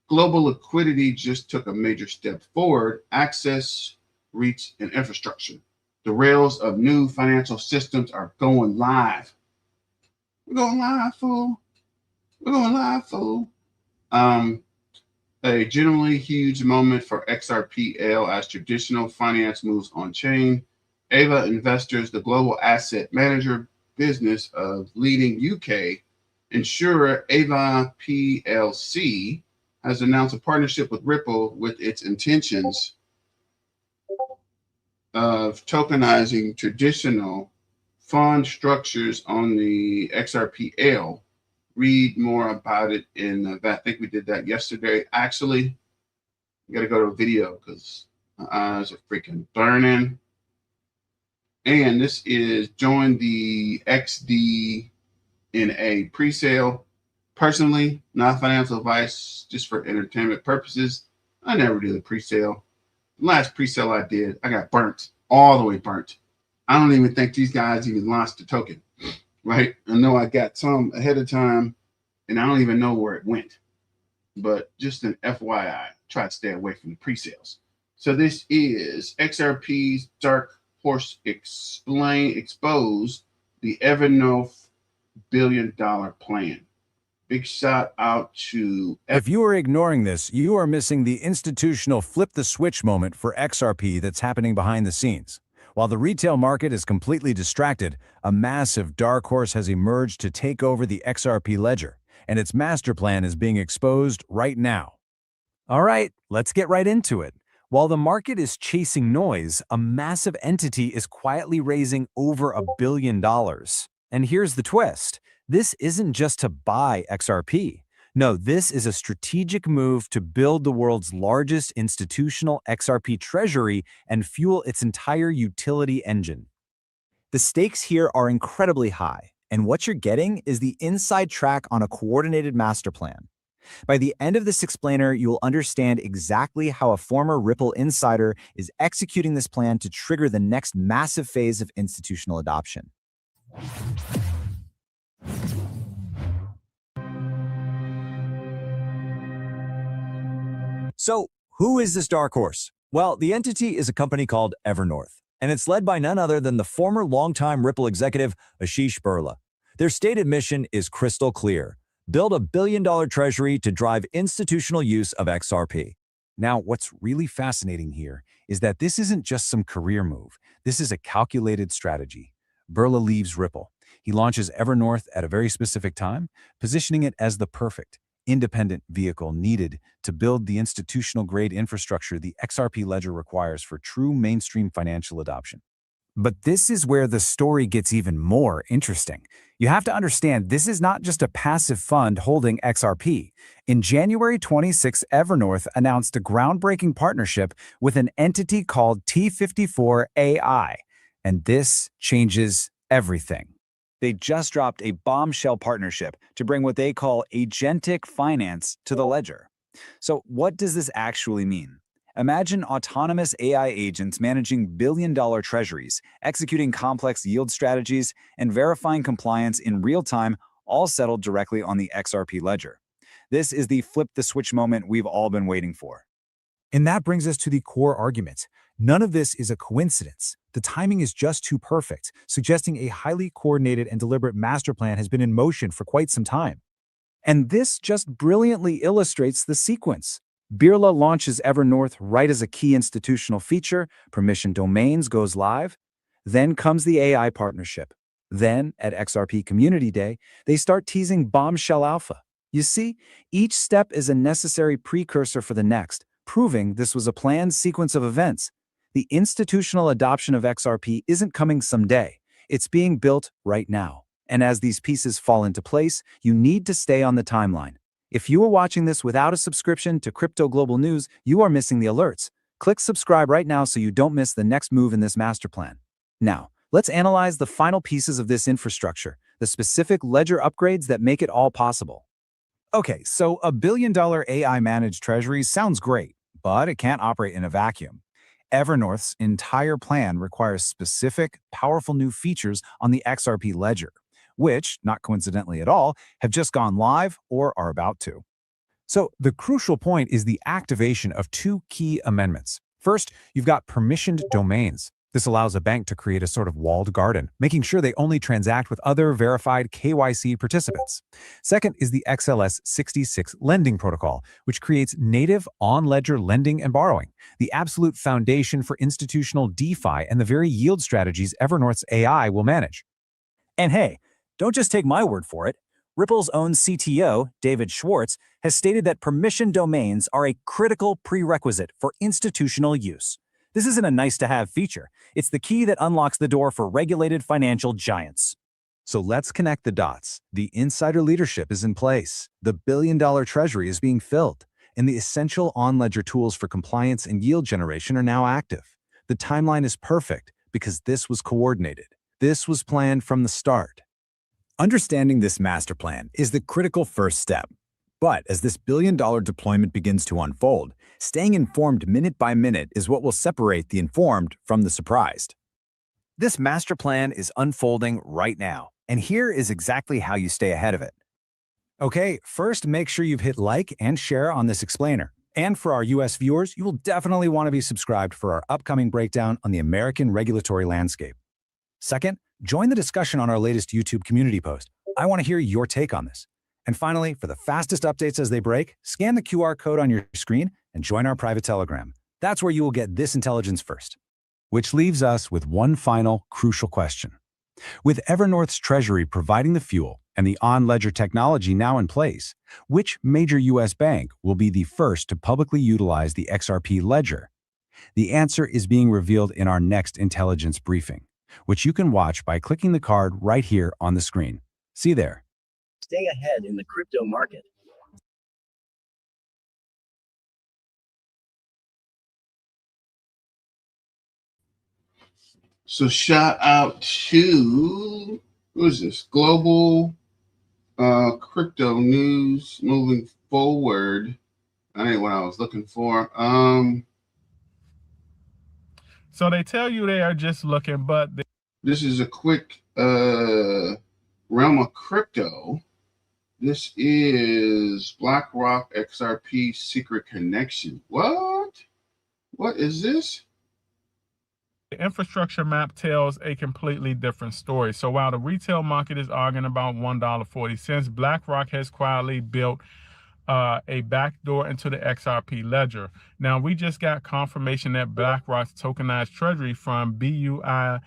Global liquidity just took a major step forward. Access, reach, and infrastructure. The rails of new financial systems are going live. We're going live, fool. We're going live, fool. A generally huge moment for XRPL as traditional finance moves on chain. Ava Investors, the global asset manager business of leading UK insurer Ava PLC, has announced a partnership with Ripple with its intentions of tokenizing traditional fund structures on the XRPL. Read more about it in that. I think we did that yesterday. Actually, you got to go to a video because my eyes are freaking burning. And this is join the XDNA pre-sale. Personally, not financial advice, just for entertainment purposes. I never did a pre-sale. The last pre-sale I did, I got burnt, all the way burnt. I don't even think these guys even launched the token, right? I know I got some ahead of time, and I don't even know where it went. But just an FYI, try to stay away from the pre-sales. So this is XRP's Dark Horse exposed the Evernorth billion-dollar plan. Big shout out to... If you are ignoring this, you are missing the institutional flip the switch moment for XRP that's happening behind the scenes. While the retail market is completely distracted, a massive dark horse has emerged to take over the XRP ledger, and its master plan is being exposed right now. All right, let's get right into it. While the market is chasing noise, a massive entity is quietly raising over $1 billion. And here's the twist. This isn't just to buy XRP. No, this is a strategic move to build the world's largest institutional XRP treasury and fuel its entire utility engine. The stakes here are incredibly high, and what you're getting is the inside track on a coordinated master plan. By the end of this explainer, you will understand exactly how a former Ripple insider is executing this plan to trigger the next massive phase of institutional adoption. So, who is this dark horse? Well, the entity is a company called Evernorth, and it's led by none other than the former longtime Ripple executive, Ashish Birla. Their stated mission is crystal clear: build a billion-dollar treasury to drive institutional use of XRP. Now, what's really fascinating here is that this isn't just some career move. This is a calculated strategy. Birla leaves Ripple. He launches Evernorth at a very specific time, positioning it as the perfect, independent vehicle needed to build the institutional-grade infrastructure the XRP ledger requires for true mainstream financial adoption. But this is where the story gets even more interesting. You have to understand, this is not just a passive fund holding XRP. In January 26, Evernorth announced a groundbreaking partnership with an entity called T54 AI, and this changes everything. They just dropped a bombshell partnership to bring what they call agentic finance to the ledger. So what does this actually mean? Imagine autonomous AI agents managing billion-dollar treasuries, executing complex yield strategies, and verifying compliance in real time, all settled directly on the XRP ledger. This is the flip-the-switch moment we've all been waiting for. And that brings us to the core argument. None of this is a coincidence. The timing is just too perfect, suggesting a highly coordinated and deliberate master plan has been in motion for quite some time. And this just brilliantly illustrates the sequence. Birla launches Evernorth right as a key institutional feature, permissioned domains goes live. Then comes the AI partnership. Then, at XRP Community Day, they start teasing Bombshell Alpha. You see, each step is a necessary precursor for the next, proving this was a planned sequence of events. The institutional adoption of XRP isn't coming someday. It's being built right now. And as these pieces fall into place, you need to stay on the timeline. If you are watching this without a subscription to Crypto Global News, you are missing the alerts. Click subscribe right now so you don't miss the next move in this master plan. Now, let's analyze the final pieces of this infrastructure, the specific ledger upgrades that make it all possible. Okay, so a billion-dollar AI-managed treasury sounds great, but it can't operate in a vacuum. Evernorth's entire plan requires specific, powerful new features on the XRP ledger, which, not coincidentally at all, have just gone live or are about to. So the crucial point is the activation of two key amendments. First, you've got permissioned domains. This allows a bank to create a sort of walled garden, making sure they only transact with other verified KYC participants. Second is the XLS66 lending protocol, which creates native on-ledger lending and borrowing, the absolute foundation for institutional DeFi and the very yield strategies Evernorth's AI will manage. And hey, don't just take my word for it. Ripple's own CTO, David Schwartz, has stated that permissioned domains are a critical prerequisite for institutional use. This isn't a nice-to-have feature. It's the key that unlocks the door for regulated financial giants. So let's connect the dots. The insider leadership is in place. The billion-dollar treasury is being filled. And the essential on-ledger tools for compliance and yield generation are now active. The timeline is perfect because this was coordinated. This was planned from the start. Understanding this master plan is the critical first step. But as this billion-dollar deployment begins to unfold, staying informed minute by minute is what will separate the informed from the surprised. This master plan is unfolding right now, and here is exactly how you stay ahead of it. Okay, first make sure you've hit like and share on this explainer. And for our US viewers, you will definitely want to be subscribed for our upcoming breakdown on the American regulatory landscape. Second, join the discussion on our latest YouTube community post. I want to hear your take on this. And finally, for the fastest updates as they break, scan the QR code on your screen and join our private Telegram. That's where you will get this intelligence first. Which leaves us with one final crucial question. With Evernorth's treasury providing the fuel and the on-ledger technology now in place, which major U.S. bank will be the first to publicly utilize the XRP ledger? The answer is being revealed in our next intelligence briefing, which you can watch by clicking the card right here on the screen. See you there. Stay ahead in the crypto market. So shout out to, who is this? Global Crypto News moving forward. That ain't what I was looking for. So they tell you they are just looking, but this is a quick realm of crypto. This is BlackRock XRP secret connection. What? What is this? the infrastructure map tells a completely different story. So while the retail market is arguing about $1.40, BlackRock has quietly built a backdoor into the XRP ledger. Now, we just got confirmation that BlackRock's tokenized treasury from BUIDL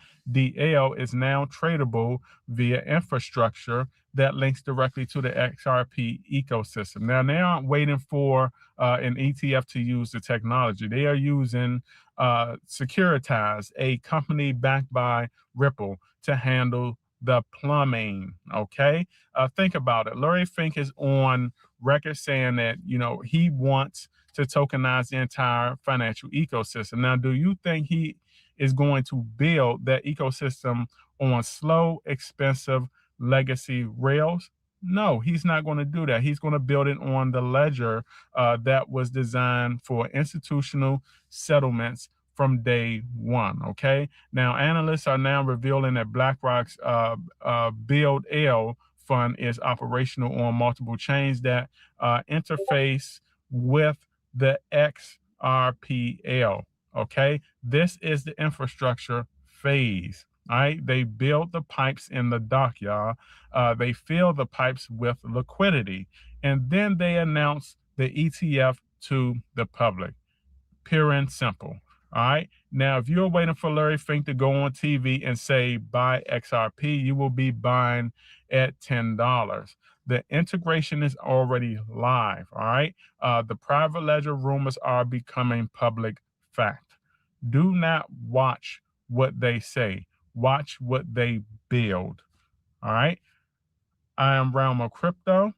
is now tradable via infrastructure that links directly to the XRP ecosystem. Now, they aren't waiting for an ETF to use the technology. They are using Securitize, a company backed by Ripple, to handle the plumbing. Okay, think about it. Larry Fink is on record saying that, you know, he wants to tokenize the entire financial ecosystem. Now, do you think he is going to build that ecosystem on slow, expensive legacy rails? No, he's not going to do that. He's going to build it on the ledger that was designed for institutional settlements from day one. Okay. Now, analysts are now revealing that BlackRock's Build L fund is operational on multiple chains that interface with the XRPL. Okay. This is the infrastructure phase. All right. They build the pipes in the dock, y'all. They fill the pipes with liquidity, and then they announce the ETF to the public. Pure and simple. All right. Now, if you're waiting for Larry Fink to go on TV and say buy XRP, you will be buying at $10. The integration is already live. All right. The private ledger rumors are becoming public fact. Do not watch what they say. Watch what they build. All right. I am Realm of Crypto.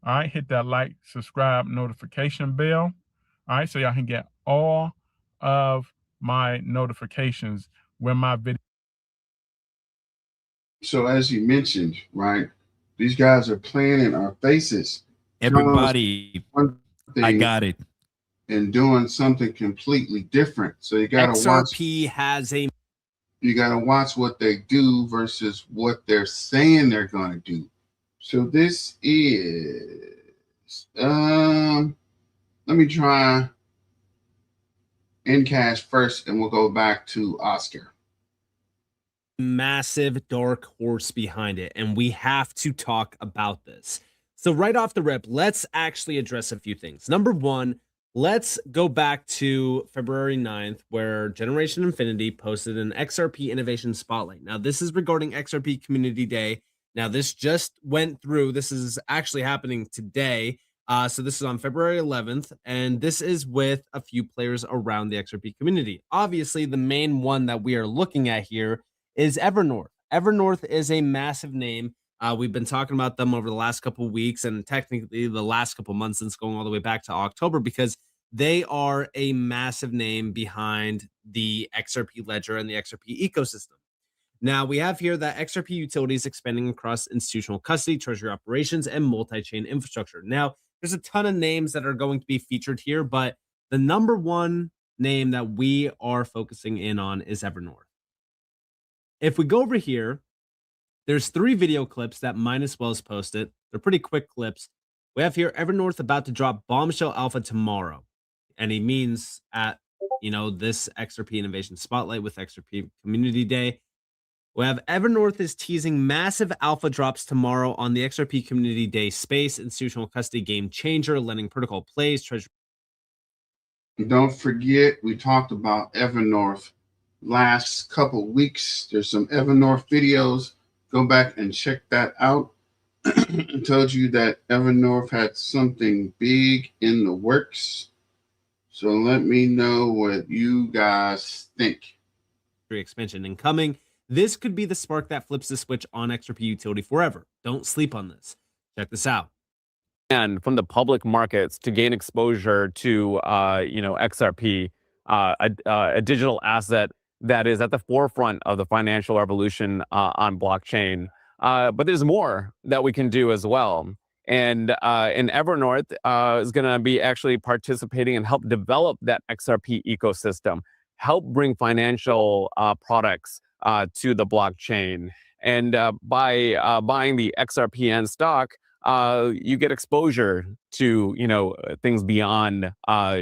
All right. Hit that like, subscribe, notification bell. All right. So y'all can get all of my notifications when my video. So as you mentioned, right, these guys are playing in our faces. Everybody, I got it. And doing something completely different. So you gotta XRP has a. You gotta watch what they do versus what they're saying they're gonna do. So this is let me try Encash first, and we'll go back to Oscar. Massive dark horse behind it, and we have to talk about this. So right off the rip, let's actually address a few things. Number one, let's go back to February 9th, where Generation Infinity posted an XRP Innovation Spotlight. Now, this is regarding XRP Community Day. Now, this just went through. This is actually happening today. So this is on February 11th, and this is with a few players around the XRP community. Obviously, the main one that we are looking at here is Evernorth. Evernorth is a massive name. We've been talking about them over the last couple of weeks, and technically the last couple of months, since going all the way back to October, because they are a massive name behind the XRP ledger and the XRP ecosystem. Now, we have here that XRP utility is expanding across institutional custody, treasury operations, and multi-chain infrastructure. Now, there's a ton of names that are going to be featured here, but the number one name that we are focusing in on is Evernorth. if we go over here, there's 3 video clips that Minus Wells posted. They're pretty quick clips. We have here Evernorth about to drop bombshell alpha tomorrow. And he means at, this XRP Innovation Spotlight with XRP Community Day. We have Evernorth is teasing massive alpha drops tomorrow on the XRP Community Day space, institutional custody game changer, lending protocol plays, treasury. Don't forget, we talked about Evernorth last couple weeks. There's some Evernorth videos. Go back and check that out. I told you that Evernorth had something big in the works. So let me know what you guys think. Expansion incoming. This could be the spark that flips the switch on XRP utility forever. Don't sleep on this. Check this out. And from the public markets to gain exposure to, XRP, a digital asset that is at the forefront of the financial revolution on blockchain. But there's more that we can do as well. And Evernorth is going to be actually participating and help develop that XRP ecosystem, help bring financial products to the blockchain. And by buying the XRPN stock, you get exposure to things beyond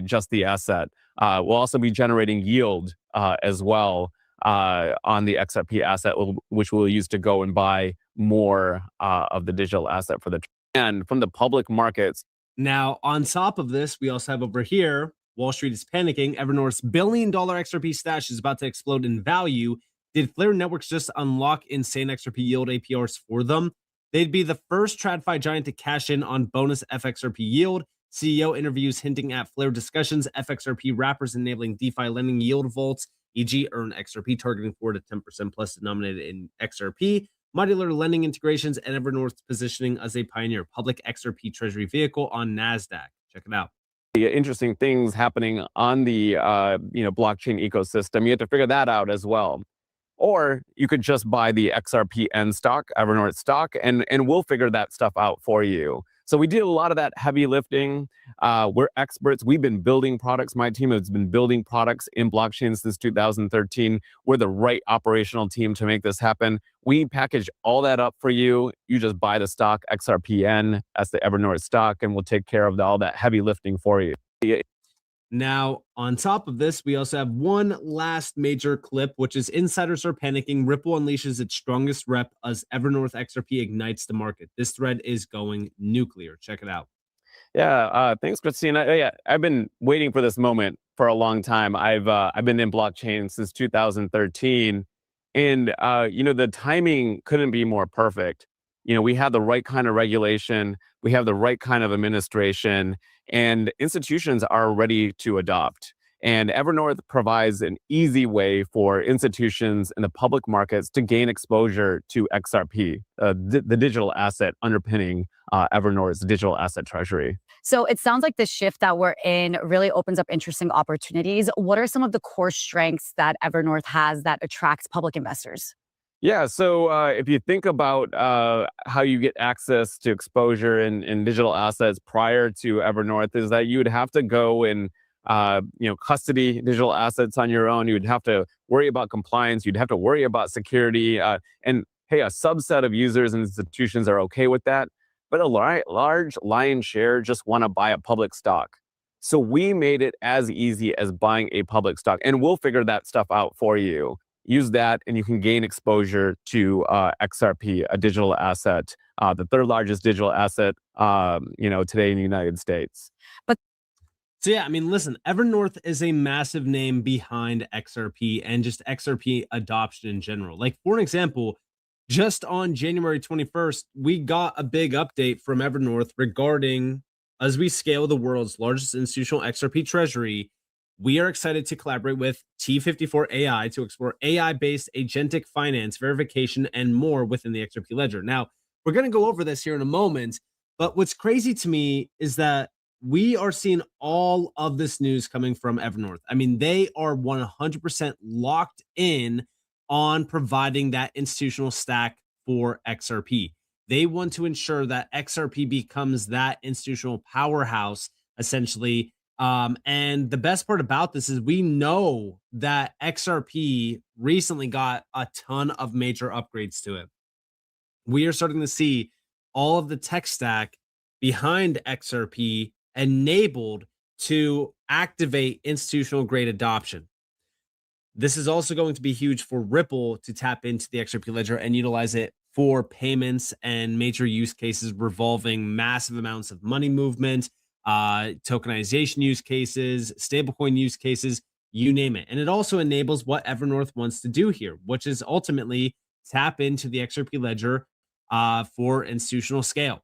just the asset. We'll also be generating yield as well on the XRP asset, which we'll use to go and buy more of the digital asset for the and from the public markets. Now, on top of this, we also have over here, Wall Street is panicking. Evernorth's $1 billion XRP stash is about to explode in value. Did Flare Networks just unlock insane XRP yield APRs for them? They'd be the first TradFi giant to cash in on bonus FXRP yield. CEO interviews hinting at Flare discussions, FXRP wrappers enabling DeFi lending yield vaults, e.g. earn XRP targeting 4 to 10% plus denominated in XRP, modular lending integrations, and Evernorth's positioning as a pioneer public XRP treasury vehicle on NASDAQ. Check it out. Interesting things happening on the blockchain ecosystem. You have to figure that out as well. Or you could just buy the XRPN stock, Evernorth stock, and we'll figure that stuff out for you. So we did a lot of that heavy lifting. We're experts. We've been building products. My team has been building products in blockchain since 2013. We're the right operational team to make this happen. We package all that up for you. You just buy the stock, XRPN, that's the Evernorth stock, and we'll take care of all that heavy lifting for you. Now, on top of this, we also have one last major clip, which is insiders are panicking. Ripple unleashes its strongest rep as Evernorth XRP ignites the market. This thread is going nuclear. Check it out. Yeah, thanks, Christina. Yeah, I've been waiting for this moment for a long time. I've been in blockchain since 2013, and the timing couldn't be more perfect. We have the right kind of regulation, we have the right kind of administration, and institutions are ready to adopt. And Evernorth provides an easy way for institutions in the public markets to gain exposure to XRP, the digital asset underpinning Evernorth's digital asset treasury. So it sounds like the shift that we're in really opens up interesting opportunities. What are some of the core strengths that Evernorth has that attracts public investors? Yeah, so if you think about how you get access to exposure in digital assets prior to Evernorth, is that you would have to go and custody digital assets on your own. You would have to worry about compliance. You'd have to worry about security. And hey, a subset of users and institutions are okay with that, but a large lion's share just want to buy a public stock. So we made it as easy as buying a public stock, and we'll figure that stuff out for you. Use that and you can gain exposure to XRP, a digital asset, the third largest digital asset, today in the United States. So yeah, I mean, listen, Evernorth is a massive name behind XRP and just XRP adoption in general. Like, for an example, just on January 21st, we got a big update from Evernorth regarding, as we scale the world's largest institutional XRP treasury, we are excited to collaborate with T54 AI to explore AI-based agentic finance verification and more within the XRP ledger. Now, we're going to go over this here in a moment, but what's crazy to me is that we are seeing all of this news coming from Evernorth. I mean, they are 100% locked in on providing that institutional stack for XRP. They want to ensure that XRP becomes that institutional powerhouse, essentially, And the best part about this is we know that XRP recently got a ton of major upgrades to it. We are starting to see all of the tech stack behind XRP enabled to activate institutional grade adoption. This is also going to be huge for Ripple to tap into the XRP ledger and utilize it for payments and major use cases revolving massive amounts of money movement, tokenization use cases, stablecoin use cases, you name it. And it also enables what Evernorth wants to do here, which is ultimately tap into the XRP ledger for institutional scale,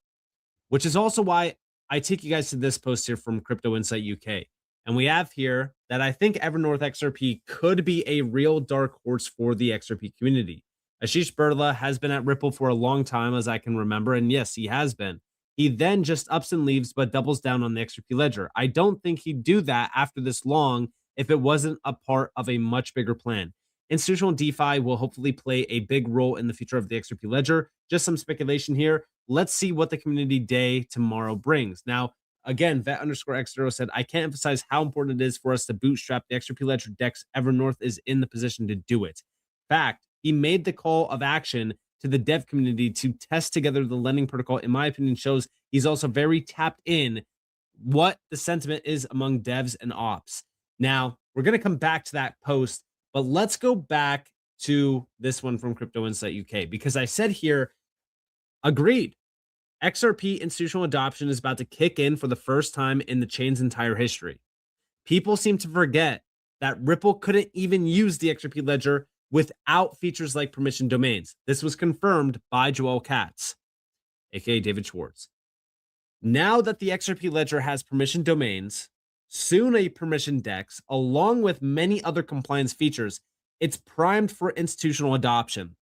which is also why I take you guys to this post here from Crypto Insight UK. And we have here that I think Evernorth XRP could be a real dark horse for the XRP community. Ashish Birla has been at Ripple for a long time, as I can remember. And yes, he has been. He then just ups and leaves, but doubles down on the XRP ledger. I don't think he'd do that after this long if it wasn't a part of a much bigger plan. Institutional DeFi will hopefully play a big role in the future of the XRP ledger. Just some speculation here. Let's see what the community day tomorrow brings. Now, again, vet_x0 said, I can't emphasize how important it is for us to bootstrap the XRP ledger DEX. Evernorth is in the position to do it. In fact, he made the call of action to the dev community to test together the lending protocol. In my opinion, shows he's also very tapped in what the sentiment is among devs and ops. Now, we're going to come back to that post, but let's go back to this one from Crypto Insight UK, because I said here, agreed. XRP institutional adoption is about to kick in for the first time in the chain's entire history. People seem to forget that Ripple couldn't even use the XRP ledger without features like permission domains. This was confirmed by Joel Katz, aka David Schwartz. Now that the XRP ledger has permission domains, soon a permission DEX, along with many other compliance features, it's primed for institutional adoption.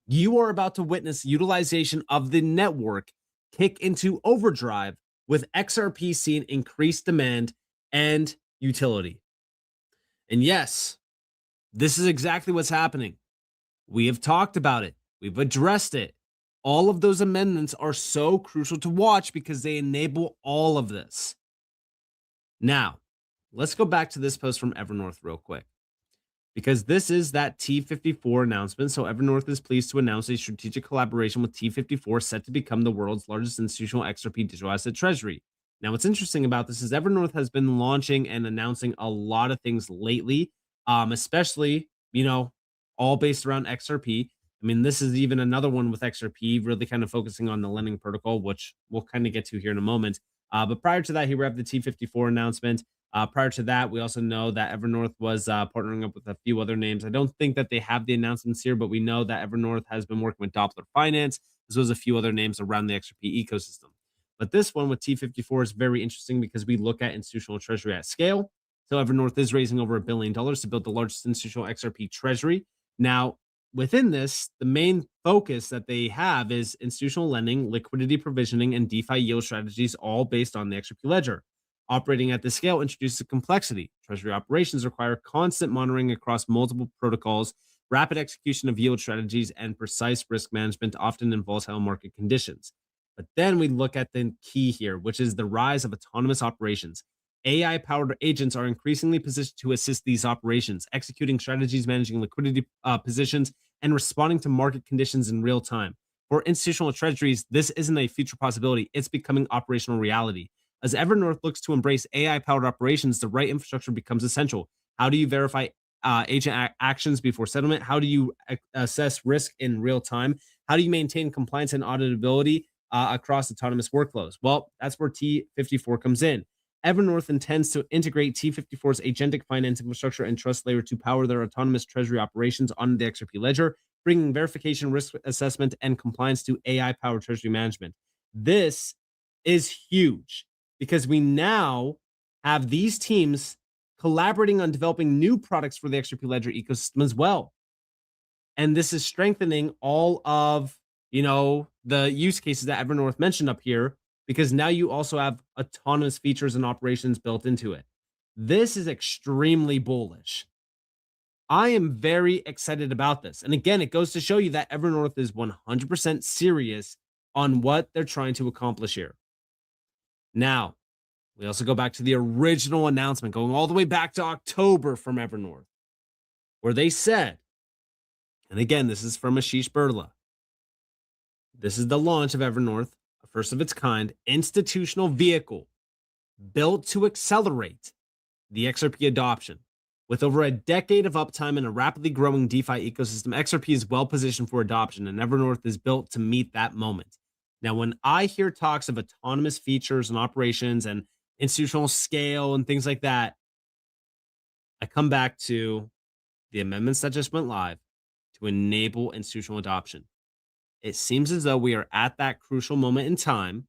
You are about to witness utilization of the network kick into overdrive, with XRP seeing increased demand and utility. And yes, this is exactly what's happening. We have talked about it. We've addressed it. All of those amendments are so crucial to watch because they enable all of this. Now, let's go back to this post from Evernorth real quick, because this is that T54 announcement. So Evernorth is pleased to announce a strategic collaboration with T54 set to become the world's largest institutional XRP digital asset treasury. Now, what's interesting about this is Evernorth has been launching and announcing a lot of things lately, especially, all based around XRP. I mean, this is even another one with XRP, really kind of focusing on the lending protocol, which we'll kind of get to here in a moment. But prior to that, here we have the T54 announcement. Prior to that, we also know that Evernorth was partnering up with a few other names. I don't think that they have the announcements here, but we know that Evernorth has been working with Doppler Finance, as well as a few other names around the XRP ecosystem. But this one with T54 is very interesting because we look at institutional treasury at scale. So Evernorth is raising over $1 billion to build the largest institutional XRP treasury. Now, within this, the main focus that they have is institutional lending, liquidity provisioning, and DeFi yield strategies, all based on the XRP ledger. Operating at this scale introduces complexity. Treasury operations require constant monitoring across multiple protocols, rapid execution of yield strategies, and precise risk management, often in volatile market conditions. But then we look at the key here, which is the rise of autonomous operations. AI-powered agents are increasingly positioned to assist these operations, executing strategies, managing liquidity positions, and responding to market conditions in real time. For institutional treasuries, this isn't a future possibility. It's becoming operational reality. As Evernorth looks to embrace AI-powered operations, the right infrastructure becomes essential. How do you verify agent actions before settlement? How do you assess risk in real time? How do you maintain compliance and auditability across autonomous workflows? Well, that's where T54 comes in. Evernorth intends to integrate T54's agentic finance infrastructure and trust layer to power their autonomous treasury operations on the XRP ledger, bringing verification, risk assessment, and compliance to AI-powered treasury management. This is huge because we now have these teams collaborating on developing new products for the XRP ledger ecosystem as well. And this is strengthening all of, the use cases that Evernorth mentioned up here, because now you also have autonomous features and operations built into it. This is extremely bullish. I am very excited about this. And again, it goes to show you that Evernorth is 100% serious on what they're trying to accomplish here. Now, We also go back to the original announcement, going all the way back to October from Evernorth, where they said, and again, this is from Ashish Birla, this is the launch of Evernorth, a first of its kind institutional vehicle built to accelerate the XRP adoption. With over a decade of uptime and a rapidly growing DeFi ecosystem, XRP is well positioned for adoption, and Evernorth is built to meet that moment. Now, when I hear talks of autonomous features and operations and institutional scale and things like that, I come back to the amendments that just went live to enable institutional adoption. It seems as though we are at that crucial moment in time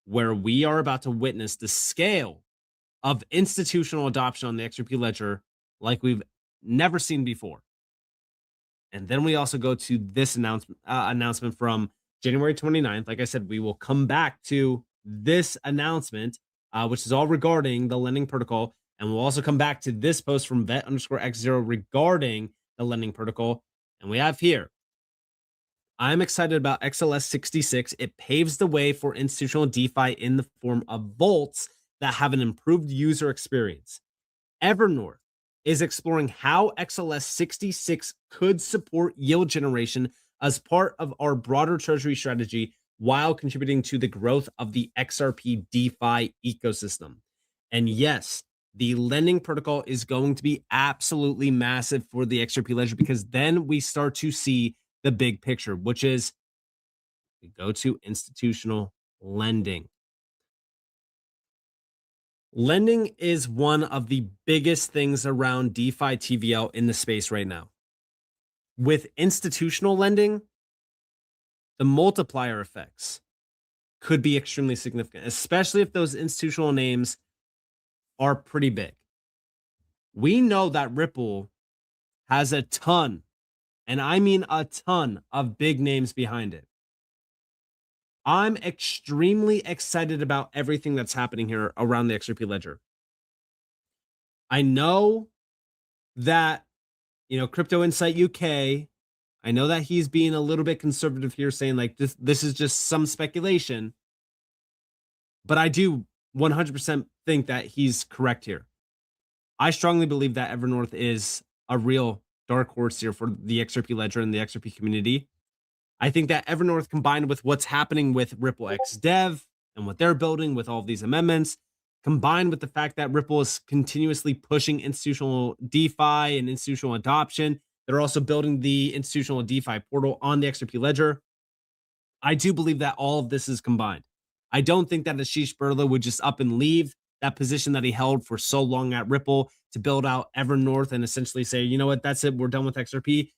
where we are about to witness the scale of institutional adoption on the XRP ledger like we've never seen before. And then we also go to this announcement from January 29th. Like I said, we will come back to this announcement, which is all regarding the lending protocol. And we'll also come back to this post from vet_x0 regarding the lending protocol. And we have here, I'm excited about XLS 66. It paves the way for institutional DeFi in the form of vaults that have an improved user experience. Evernorth is exploring how XLS 66 could support yield generation as part of our broader treasury strategy while contributing to the growth of the XRP DeFi ecosystem. And yes, the lending protocol is going to be absolutely massive for the XRP ledger, because then we start to see the big picture, which is we go to institutional lending. Lending is one of the biggest things around DeFi TVL in the space right now. With institutional lending, the multiplier effects could be extremely significant, especially if those institutional names are pretty big. We know that Ripple has a ton, and I mean a ton, of big names behind it. I'm extremely excited about everything that's happening here around the XRP ledger. I know that, Crypto Insight UK, I know that he's being a little bit conservative here, saying like this is just some speculation, but I do 100% think that he's correct here. I strongly believe that Evernorth is a real dark horse here for the XRP ledger and the XRP community. I think that Evernorth, combined with what's happening with Ripple X Dev and what they're building with all of these amendments, combined with the fact that Ripple is continuously pushing institutional DeFi and institutional adoption, they're also building the institutional DeFi portal on the XRP ledger. I do believe that all of this is combined. I don't think that Ashish Birla would just up and leave that position that he held for so long at Ripple to build out Evernorth and essentially say, you know what, that's it, we're done with XRP.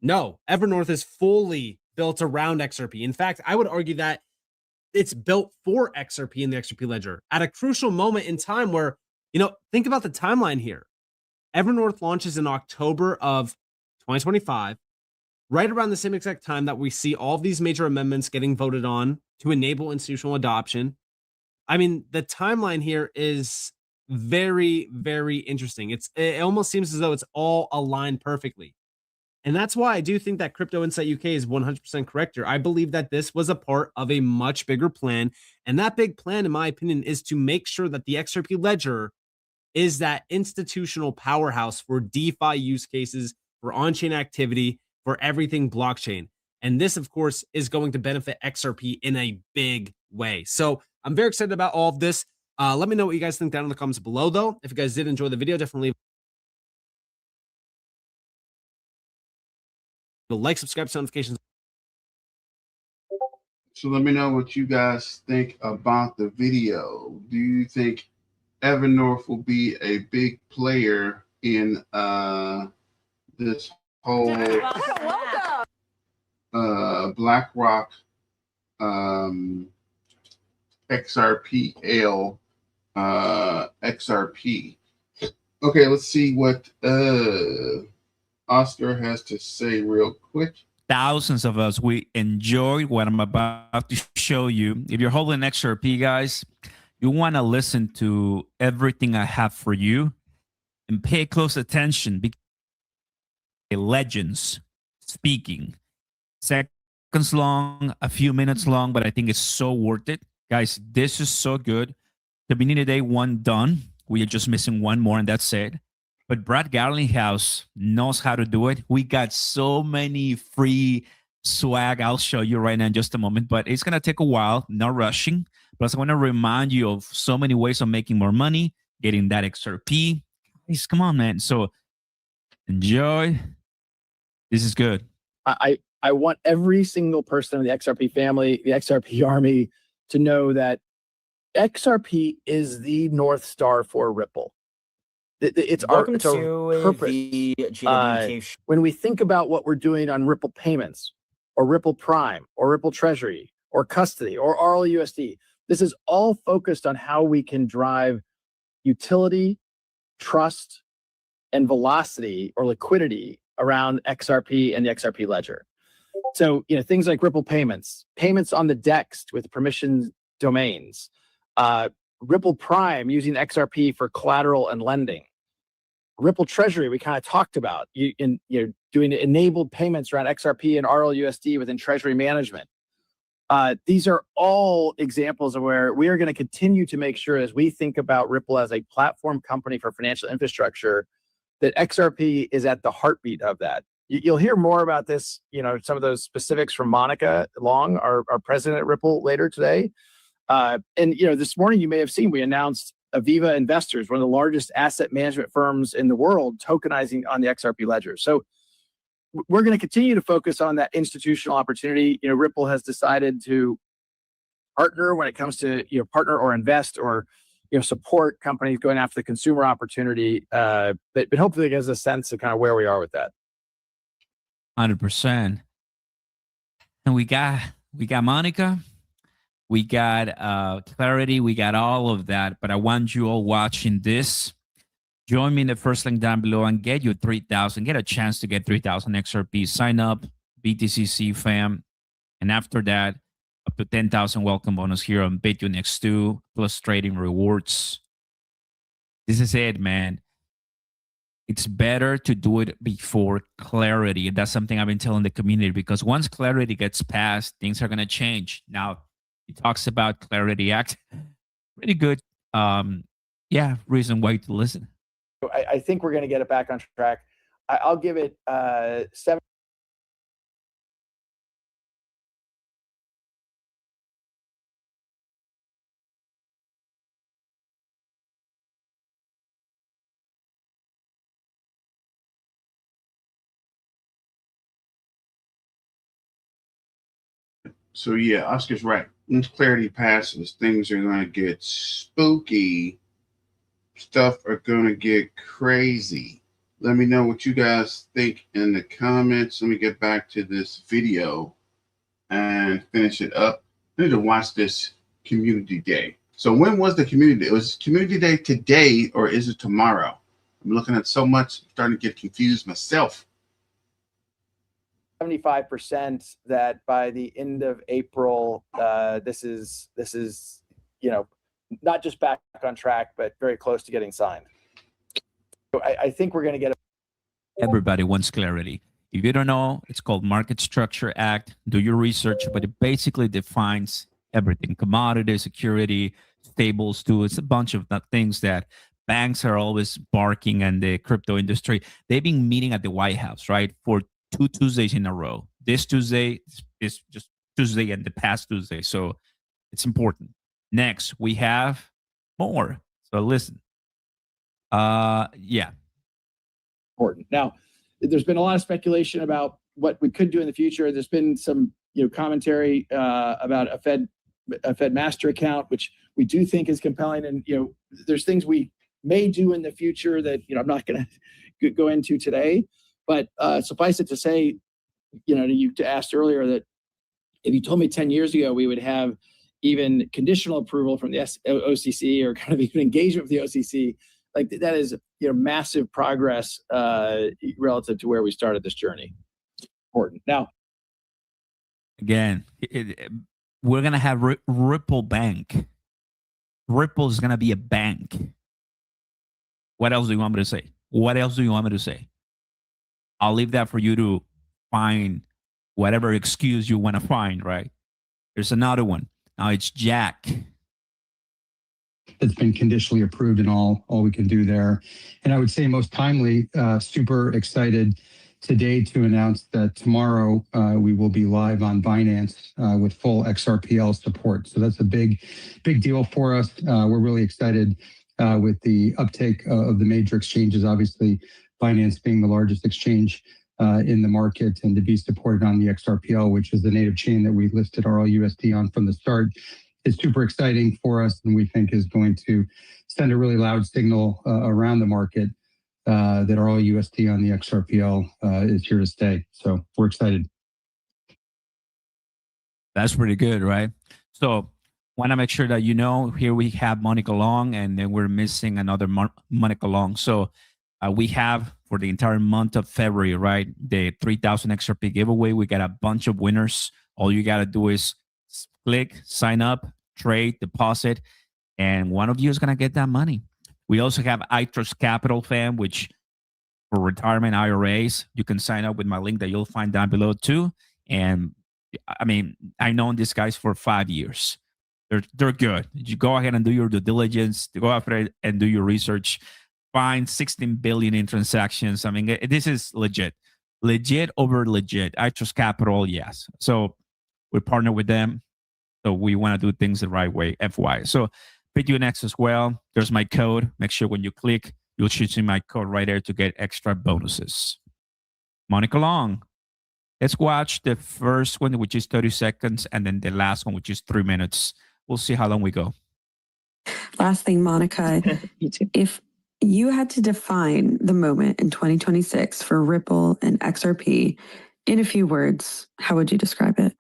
No, Evernorth is fully built around XRP. In fact, I would argue that it's built for XRP in the XRP ledger at a crucial moment in time where, think about the timeline here. Evernorth launches in October of 2025, right around the same exact time that we see all of these major amendments getting voted on to enable institutional adoption. I mean, the timeline here is very, very interesting. It almost seems as though it's all aligned perfectly. And that's why I do think that Crypto Insight UK is 100% correct here. I believe that this was a part of a much bigger plan. And that big plan, in my opinion, is to make sure that the XRP ledger is that institutional powerhouse for DeFi use cases, for on-chain activity, for everything blockchain. And this, of course, is going to benefit XRP in a big way. So I'm very excited about all of this. Let me know what you guys think down in the comments below, though. If you guys did enjoy the video, definitely like, subscribe, notifications. So let me know what you guys think about the video. Do you think Evernorth will be a big player in this whole BlackRock XRPL XRP? Okay, let's see what Oscar has to say real quick. Thousands of us, we enjoyed what I'm about to show you. If you're holding XRP, guys, you want to listen to everything I have for you and pay close attention because legends speaking. Seconds long, a few minutes long, but I think it's so worth it. Guys, this is so good. Community Day 1 done. We are just missing one more, and that's it. But Brad Garlinghouse knows how to do it. We got so many free swag. I'll show you right now in just a moment, but it's going to take a while, not rushing. Plus, I want to remind you of so many ways of making more money, getting that XRP. Guys, come on, man. So enjoy. This is good. I want every single person in the XRP family, the XRP army, to know that XRP is the North Star for Ripple. It's our purpose. When we think about what we're doing on Ripple payments or Ripple Prime or Ripple Treasury or custody or RLUSD, this is all focused on how we can drive utility, trust, and velocity or liquidity around XRP and the XRP ledger. So, things like Ripple payments on the DEX with permission domains, Ripple Prime using XRP for collateral and lending, Ripple Treasury we kind of talked about, doing enabled payments around XRP and RLUSD within Treasury management. These are all examples of where we are going to continue to make sure, as we think about Ripple as a platform company for financial infrastructure, that XRP is at the heartbeat of that. You'll hear more about this, some of those specifics from Monica Long, our president at Ripple, later today. And this morning you may have seen we announced Aviva Investors, one of the largest asset management firms in the world, tokenizing on the XRP ledger. So we're going to continue to focus on that institutional opportunity. Ripple has decided to partner when it comes to partner or invest or support companies going after the consumer opportunity. But hopefully it gives a sense of kind of where we are with that. 100%. And we got Monica. We got Clarity. We got all of that. But I want you all watching this. Join me in the first link down below and get your 3,000. Get a chance to get 3,000 XRP. Sign up, BTCC fam. And after that, up to 10,000 welcome bonus here on Bitcoin X2 plus trading rewards. This is it, man. It's better to do it before clarity. That's something I've been telling the community, because once clarity gets passed, things are going to change. Now, he talks about Clarity Act. Pretty good, reason why to listen. I think we're going to get it back on track. I'll give it 7. So yeah, Oscar's right. Once clarity passes, things are going to get spooky. Stuff are going to get crazy. Let me know what you guys think in the comments. Let me get back to this video and finish it up. I need to watch this community day. So when was the community day? It was community day today, or is it tomorrow? I'm looking at so much, I'm starting to get confused myself. 75% that by the end of April, this is not just back on track, but very close to getting signed. So I think we're going to get. Everybody wants clarity. If you don't know, it's called Market Structure Act. Do your research, but it basically defines everything: commodity, security, stables too. It's a bunch of things that banks are always barking, and the crypto industry. They've been meeting at the White House, right, for 2 Tuesdays in a row. This Tuesday is just Tuesday and the past Tuesday. So it's important. Next, we have more. So listen. Important. Now, there's been a lot of speculation about what we could do in the future. There's been some commentary about a Fed master account, which we do think is compelling. And there's things we may do in the future that I'm not going to go into today. But suffice it to say, you asked earlier that if you told me 10 years ago we would have even conditional approval from the OCC or kind of even engagement with the OCC, like that is massive progress relative to where we started this journey. Important. Now, again, we're gonna have Ripple Bank. Ripple is gonna be a bank. What else do you want me to say? What else do you want me to say? I'll leave that for you to find whatever excuse you want to find, right? There's another one. Now it's Jack. that's been conditionally approved, and all we can do there. And I would say most timely, super excited today to announce that tomorrow we will be live on Binance with full XRPL support. So that's a big deal for us. We're really excited with the uptake of the major exchanges, obviously Binance being the largest exchange in the market, and to be supported on the XRPL, which is the native chain that we listed RLUSD on from the start, is super exciting for us, and we think is going to send a really loud signal around the market that RLUSD on the XRPL is here to stay. So we're excited. That's pretty good, right? So want to make sure that you know, here we have Monica Long, and then we're missing another Monica Long. So we have, for the entire month of February, right, the 3,000 XRP giveaway. We got a bunch of winners. All you got to do is click, sign up, trade, deposit, and one of you is going to get that money. We also have iTrust Capital, fam, which for retirement IRAs, you can sign up with my link that you'll find down below too. And I mean, I known these guys for 5 years. They're good. You go ahead and do your due diligence, go after it and do your research. Find 16 billion in transactions. I mean, this is legit over legit. iTrust Capital, yes. So we partner with them. So we want to do things the right way, FY. So PTUNX as well. There's my code. Make sure when you click, you'll see my code right there to get extra bonuses. Monica Long. Let's watch the first one, which is 30 seconds, and then the last one, which is 3 minutes. We'll see how long we go. Last thing, Monica, if you had to define the moment in 2026 for Ripple and XRP in a few words, how would you describe it?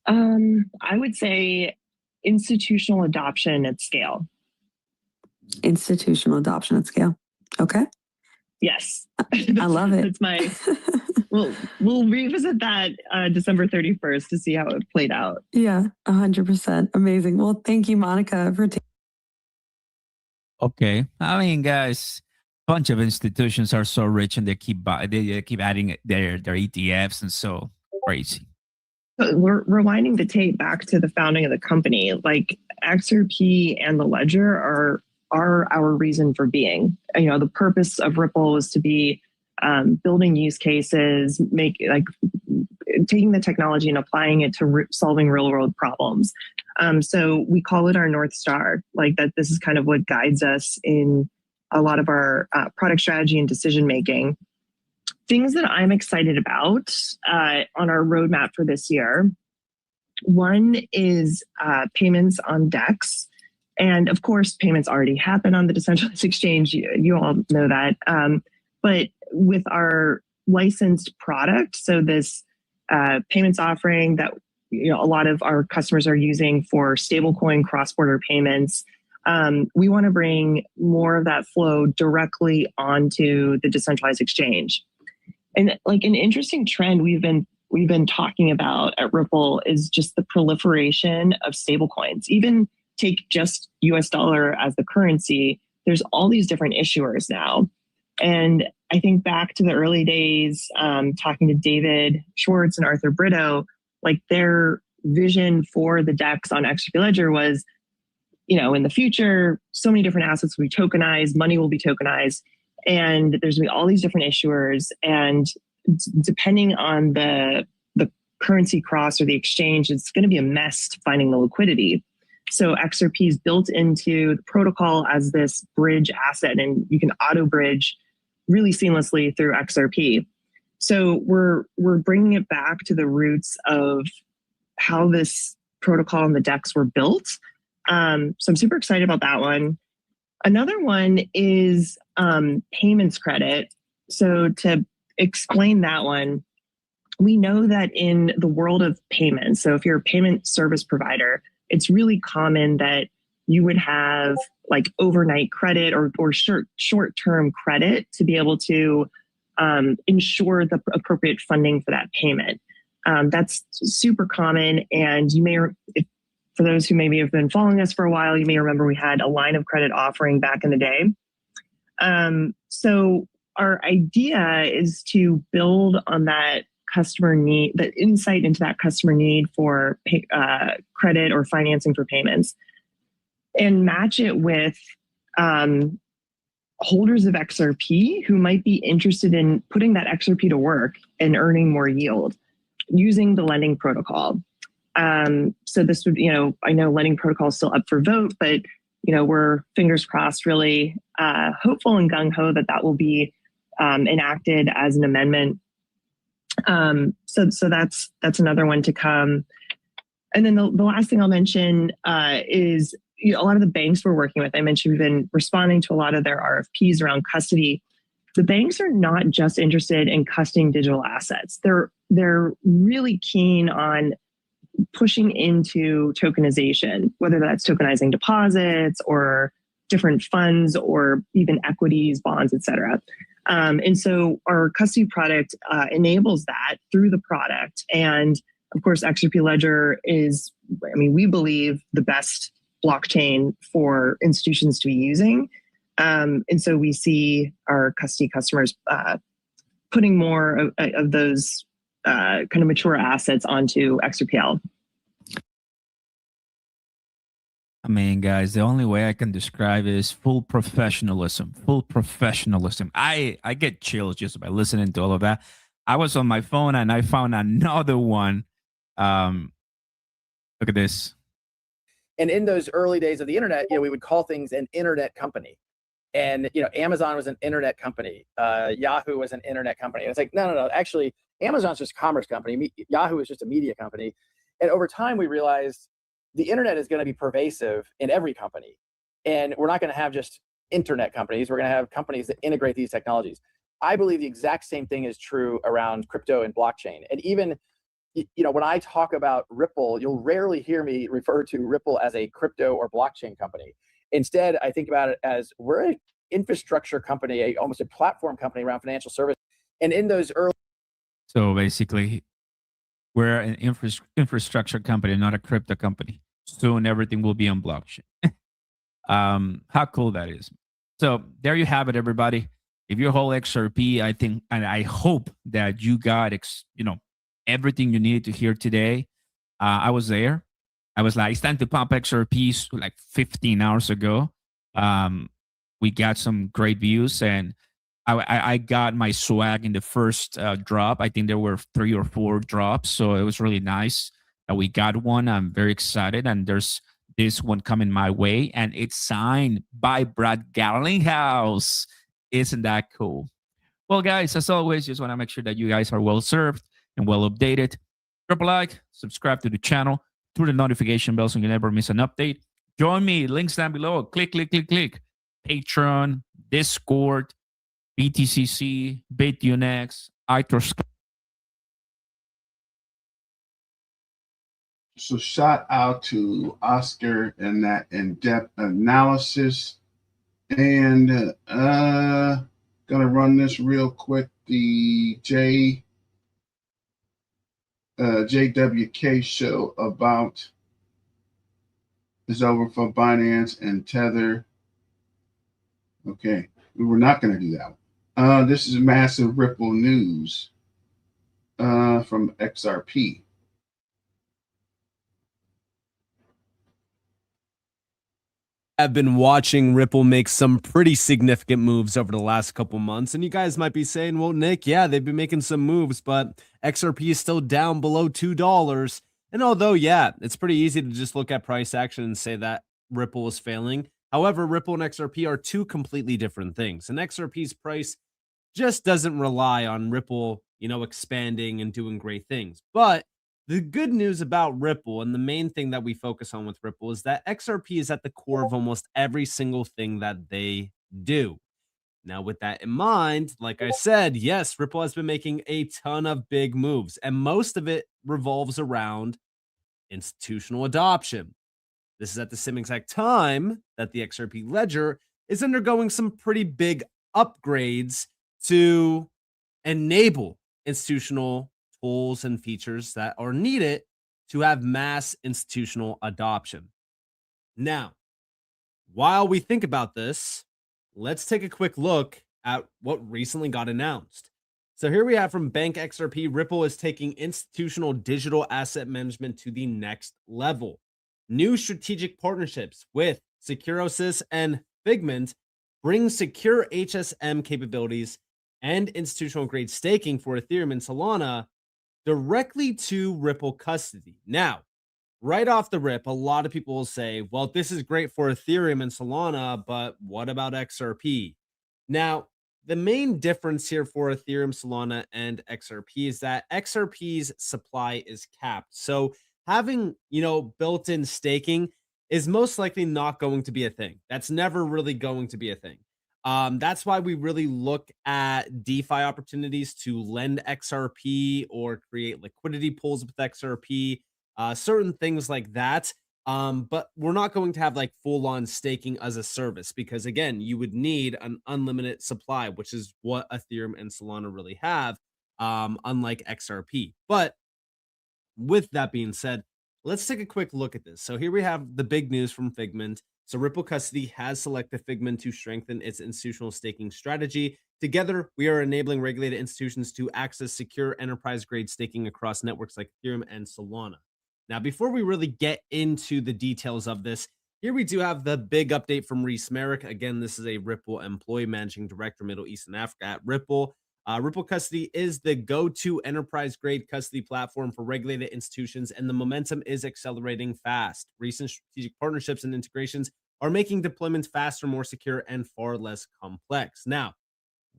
I would say institutional adoption at scale. Institutional adoption at scale. Okay. Yes. I love it. That's my, we'll revisit that December 31st to see how it played out. Yeah, 100%. Amazing. Well, thank you, Monica, for Okay. I mean, guys, a bunch of institutions are so rich, and they keep adding their ETFs, and so crazy. We're rewinding the tape back to the founding of the company. Like XRP and the ledger are our reason for being. You know, the purpose of Ripple was to be building use cases, taking the technology and applying it to solving real world problems. So we call it our North Star, like that. This is kind of what guides us in a lot of our product strategy and decision making. Things that I'm excited about on our roadmap for this year. One is payments on DEX. And of course, payments already happen on the decentralized exchange. You all know that. But with our licensed product, so this payments offering that a lot of our customers are using for stablecoin cross-border payments, we want to bring more of that flow directly onto the decentralized exchange. And like an interesting trend we've been talking about at Ripple is just the proliferation of stablecoins. Even take just US dollar as the currency, there's all these different issuers now. And I think back to the early days, talking to David Schwartz and Arthur Brito, like their vision for the DEX on XRP Ledger was, in the future, so many different assets will be tokenized, money will be tokenized, and there's going to be all these different issuers. And depending on the currency cross or the exchange, it's going to be a mess finding the liquidity. So XRP is built into the protocol as this bridge asset, and you can auto bridge really seamlessly through XRP. So we're bringing it back to the roots of how this protocol and the DEX were built. So I'm super excited about that one. Another one is payments credit. So to explain that one, we know that in the world of payments, so if you're a payment service provider, it's really common that you would have like overnight credit or short-term credit to be able to ensure the appropriate funding for that payment. That's super common. And you may, for those who maybe have been following us for a while, you may remember we had a line of credit offering back in the day. So our idea is to build on that customer need, the insight into that customer need for credit or financing for payments, and match it with holders of XRP who might be interested in putting that XRP to work and earning more yield using the lending protocol. So this would, I know lending protocol is still up for vote, but we're fingers crossed, really hopeful and gung ho that will be enacted as an amendment. So that's another one to come. And then the last thing I'll mention is a lot of the banks we're working with. I mentioned we've been responding to a lot of their RFPs around custody. The banks are not just interested in custodying digital assets. They're really keen on pushing into tokenization, whether that's tokenizing deposits or different funds or even equities, bonds, et cetera. And so our custody product enables that through the product. And of course, XRP Ledger is, we believe, the best blockchain for institutions to be using. And so we see our custody customers putting more of those kind of mature assets onto XRPL. I mean, guys, the only way I can describe it is full professionalism. Full professionalism. I get chills just by listening to all of that. I was on my phone and I found another one. Look at this. And in those early days of the internet, we would call things an internet company. And, Amazon was an internet company. Yahoo was an internet company. And it's like, no. Actually, Amazon's just a commerce company. Yahoo is just a media company. And over time, we realized the internet is going to be pervasive in every company. And we're not going to have just internet companies. We're going to have companies that integrate these technologies. I believe the exact same thing is true around crypto and blockchain. And even, when I talk about Ripple, you'll rarely hear me refer to Ripple as a crypto or blockchain company. Instead, I think about it as we're an infrastructure company, almost a platform company around financial service. And in those early... So basically, we're an infrastructure company, not a crypto company. Soon everything will be on blockchain. How cool that is. So there you have it, everybody. If you hold XRP, I think, and I hope that you got, everything you needed to hear today. I was there. I was like, it's time to pump XRPs like 15 hours ago. We got some great views, and I got my swag in the first drop. I think there were 3 or 4 drops, so it was really nice that we got one. I'm very excited, and there's this one coming my way, and it's signed by Brad Garlinghouse. Isn't that cool? Well, guys, as always, just want to make sure that you guys are well served and well updated. Drop a like, subscribe to the channel, through the notification bell so you never miss an update. Join me, links down below. Click. Patreon, Discord, BTCC, BitUnex, iTrust. So shout out to Oscar and that in-depth analysis. And gonna run this real quick. The JWK show about is over for Binance and Tether. Okay, we were not going to do that one. This is massive Ripple news from XRP. I've been watching Ripple make some pretty significant moves over the last couple months. And you guys might be saying, well, Nick, yeah, they've been making some moves, but XRP is still down below $2. And although, yeah, it's pretty easy to just look at price action and say that Ripple is failing. However, Ripple and XRP are two completely different things. And XRP's price just doesn't rely on Ripple, expanding and doing great things. But the good news about Ripple, and the main thing that we focus on with Ripple, is that XRP is at the core of almost every single thing that they do. Now, with that in mind, like I said, yes, Ripple has been making a ton of big moves, and most of it revolves around institutional adoption. This is at the same exact time that the XRP Ledger is undergoing some pretty big upgrades to enable institutional tools and features that are needed to have mass institutional adoption. Now, while we think about this, let's take a quick look at what recently got announced. So here we have from Bank XRP, Ripple is taking institutional digital asset management to the next level. New strategic partnerships with Securosys and Figment bring secure HSM capabilities and institutional grade staking for Ethereum and Solana directly to Ripple custody. Now, right off the rip, a lot of people will say, well, this is great for Ethereum and Solana, but what about XRP? Now, the main difference here for Ethereum, Solana, and XRP is that XRP's supply is capped. So having, built-in staking is most likely not going to be a thing. That's never really going to be a thing. That's why we really look at DeFi opportunities to lend XRP or create liquidity pools with XRP, certain things like that. But we're not going to have like full-on staking as a service because again, you would need an unlimited supply, which is what Ethereum and Solana really have, unlike XRP. But with that being said, let's take a quick look at this. So here we have the big news from Figment. So Ripple Custody has selected Figment to strengthen its institutional staking strategy. Together, we are enabling regulated institutions to access secure enterprise-grade staking across networks like Ethereum and Solana. Now, before we really get into the details of this, here we do have the big update from Reese Merrick. Again, this is a Ripple employee managing director, Middle East and Africa at Ripple. Ripple Custody is the go-to enterprise-grade custody platform for regulated institutions, and the momentum is accelerating fast. Recent strategic partnerships and integrations are making deployments faster, more secure, and far less complex. Now,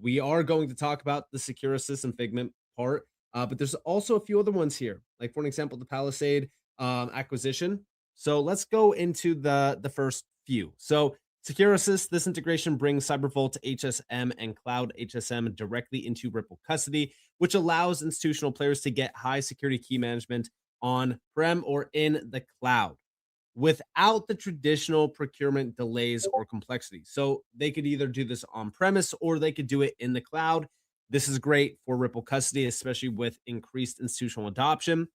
we are going to talk about the Securosys and Figment part, but there's also a few other ones here, like for an example, the Palisade acquisition. So let's go into the first few. So Securosys, this integration brings CyberVault HSM and Cloud HSM directly into Ripple Custody, which allows institutional players to get high security key management on-prem or in the cloud without the traditional procurement delays or complexity. So they could either do this on-premise or they could do it in the cloud. This is great for Ripple Custody, especially with increased institutional adoption.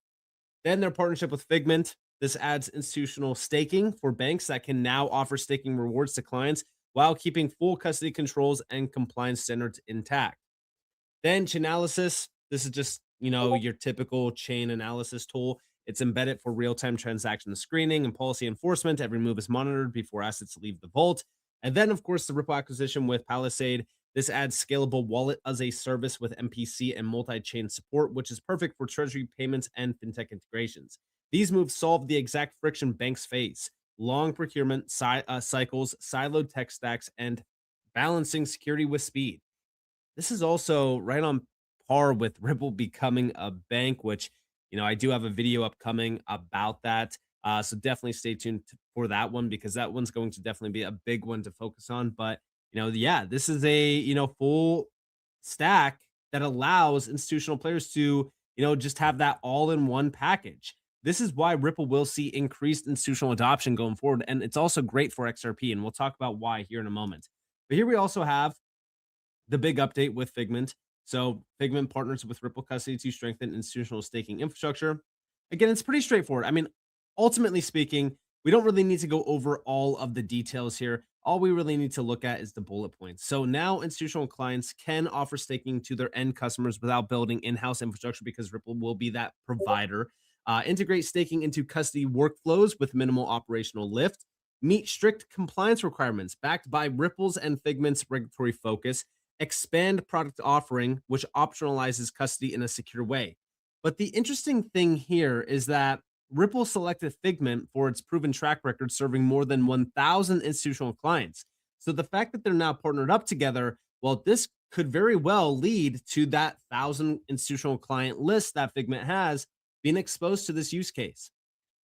Then their partnership with Figment. This adds institutional staking for banks that can now offer staking rewards to clients while keeping full custody controls and compliance standards intact. Then Chainalysis. This is just, your typical chain analysis tool. It's embedded for real-time transaction screening and policy enforcement. Every move is monitored before assets leave the vault. And then, of course, the Ripple acquisition with Palisade. This adds scalable wallet as a service with MPC and multi-chain support, which is perfect for treasury payments and fintech integrations. These moves solve the exact friction banks face: long procurement cycles, siloed tech stacks, and balancing security with speed. This is also right on par with Ripple becoming a bank, which, I do have a video upcoming about that. So definitely stay tuned for that one because that one's going to definitely be a big one to focus on. But, this is a, full stack that allows institutional players to, just have that all in one package. This is why Ripple will see increased institutional adoption going forward. And it's also great for XRP. And we'll talk about why here in a moment. But here we also have the big update with Figment. So Figment partners with Ripple Custody to strengthen institutional staking infrastructure. Again, it's pretty straightforward. I mean, ultimately speaking, we don't really need to go over all of the details here. All we really need to look at is the bullet points. So now institutional clients can offer staking to their end customers without building in-house infrastructure because Ripple will be that provider. Integrate staking into custody workflows with minimal operational lift. Meet strict compliance requirements backed by Ripple's and Figment's regulatory focus. Expand product offering, which optionalizes custody in a secure way. But the interesting thing here is that Ripple selected Figment for its proven track record serving more than 1,000 institutional clients. So the fact that they're now partnered up together, well, this could very well lead to that 1,000 institutional client list that Figment has being exposed to this use case.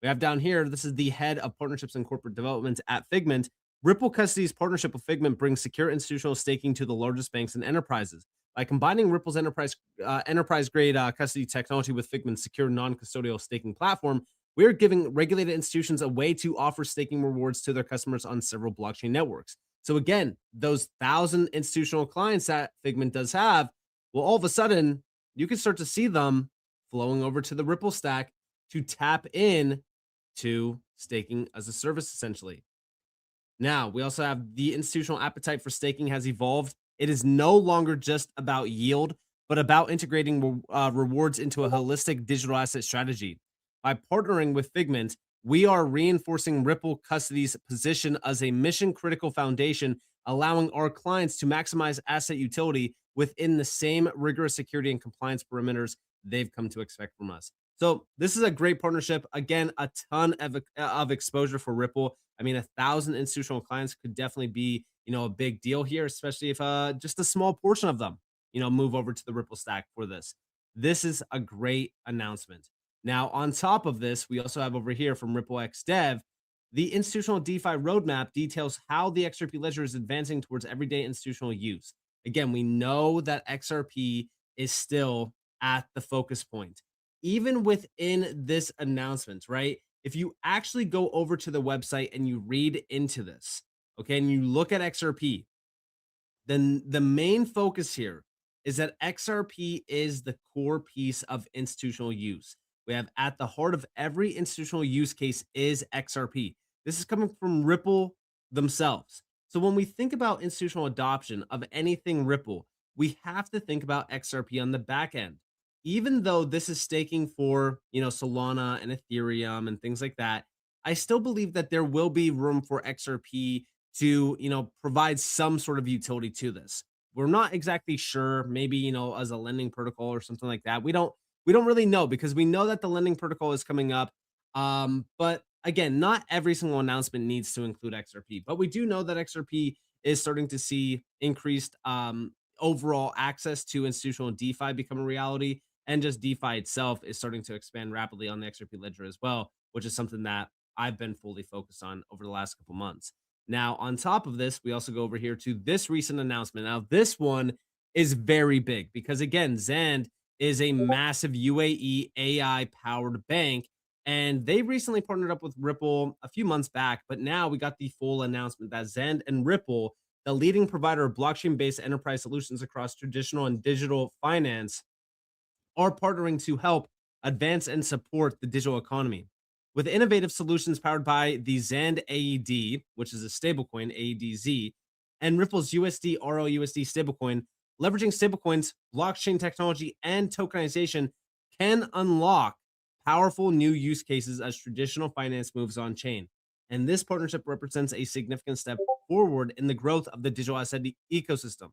We have down here, this is the head of partnerships and corporate development at Figment. Ripple Custody's partnership with Figment brings secure institutional staking to the largest banks and enterprises. By combining Ripple's enterprise-grade custody technology with Figment's secure non-custodial staking platform, we're giving regulated institutions a way to offer staking rewards to their customers on several blockchain networks. So again, those 1,000 institutional clients that Figment does have, well, all of a sudden, you can start to see them flowing over to the Ripple stack to tap in to staking as a service, essentially. Now, we also have the institutional appetite for staking has evolved. It is no longer just about yield, but about integrating rewards into a holistic digital asset strategy. By partnering with Figment, we are reinforcing Ripple Custody's position as a mission-critical foundation, allowing our clients to maximize asset utility within the same rigorous security and compliance perimeters they've come to expect from us. So this is a great partnership. Again, a ton of exposure for Ripple. I mean, 1,000 institutional clients could definitely be, a big deal here, especially if just a small portion of them, move over to the Ripple stack for this. This is a great announcement. Now, on top of this, we also have over here from Ripple X Dev, the institutional DeFi roadmap details how the XRP ledger is advancing towards everyday institutional use. Again, we know that XRP is still at the focus point. Even within this announcement, right? If you actually go over to the website and you read into this, okay, and you look at XRP, then the main focus here is that XRP is the core piece of institutional use. We have at the heart of every institutional use case is XRP. This is coming from Ripple themselves. So when we think about institutional adoption of anything Ripple, we have to think about XRP on the back end. Even though this is staking for, Solana and Ethereum and things like that, I still believe that there will be room for XRP to, provide some sort of utility to this. We're not exactly sure, maybe, as a lending protocol or something like that. We don't really know because we know that the lending protocol is coming up. But again, not every single announcement needs to include XRP, but we do know that XRP is starting to see increased overall access to institutional DeFi become a reality. And just DeFi itself is starting to expand rapidly on the XRP ledger as well, which is something that I've been fully focused on over the last couple months. Now, on top of this, we also go over here to this recent announcement. Now, this one is very big because, again, Zand is a massive UAE AI-powered bank, and they recently partnered up with Ripple a few months back, but now we got the full announcement that Zand and Ripple, the leading provider of blockchain-based enterprise solutions across traditional and digital finance, are partnering to help advance and support the digital economy. With innovative solutions powered by the Zand AED, which is a stablecoin, AEDZ, and Ripple's USD RLUSD stablecoin, leveraging stablecoins, blockchain technology, and tokenization can unlock powerful new use cases as traditional finance moves on chain. And this partnership represents a significant step forward in the growth of the digital asset ecosystem.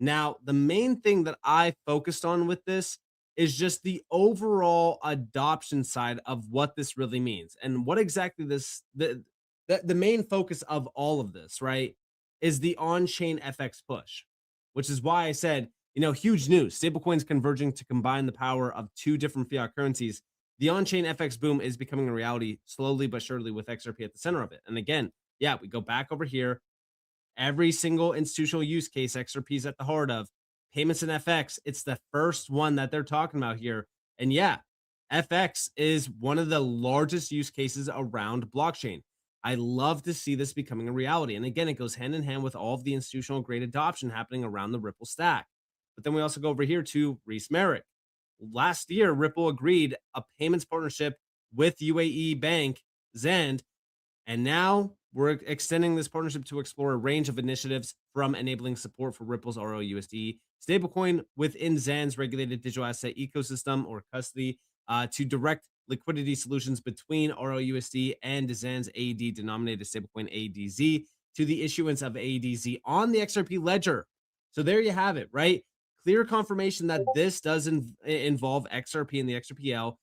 Now, the main thing that I focused on with this is just the overall adoption side of what this really means and what exactly the main focus of all of this, right, is the on-chain FX push, which is why I said, huge news. Stablecoins converging to combine the power of two different fiat currencies. The on-chain FX boom is becoming a reality slowly but surely with XRP at the center of it. And again, yeah, we go back over here. Every single institutional use case XRP is at the heart of. Payments and FX, it's the first one that they're talking about here. And yeah, FX is one of the largest use cases around blockchain. I love to see this becoming a reality. And again, it goes hand in hand with all of the institutional grade adoption happening around the Ripple stack. But then we also go over here to Reese Merrick. Last year, Ripple agreed a payments partnership with UAE bank Zand, and now we're extending this partnership to explore a range of initiatives from enabling support for Ripple's RLUSD stablecoin within Zand's regulated digital asset ecosystem or custody to direct liquidity solutions between RLUSD and Zand's AED denominated stablecoin AEDZ to the issuance of AEDZ on the XRP ledger. So there you have it, right? Clear confirmation that this does involve XRP and the XRPL.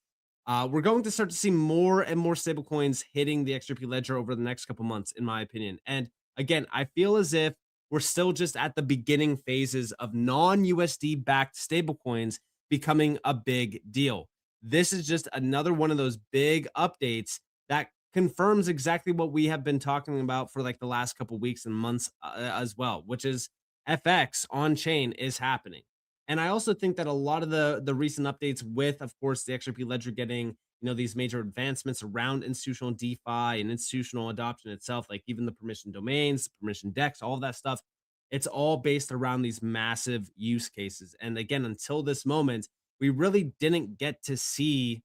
We're going to start to see more and more stablecoins hitting the XRP ledger over the next couple months, in my opinion. And again, I feel as if we're still just at the beginning phases of non-USD backed stablecoins becoming a big deal. This is just another one of those big updates that confirms exactly what we have been talking about for like the last couple weeks and months as well, which is FX on chain is happening. And I also think that a lot of the recent updates with, of course, the XRP ledger getting, these major advancements around institutional DeFi and institutional adoption itself, like even the permission domains, permission DEX, all of that stuff, it's all based around these massive use cases. And again, until this moment, we really didn't get to see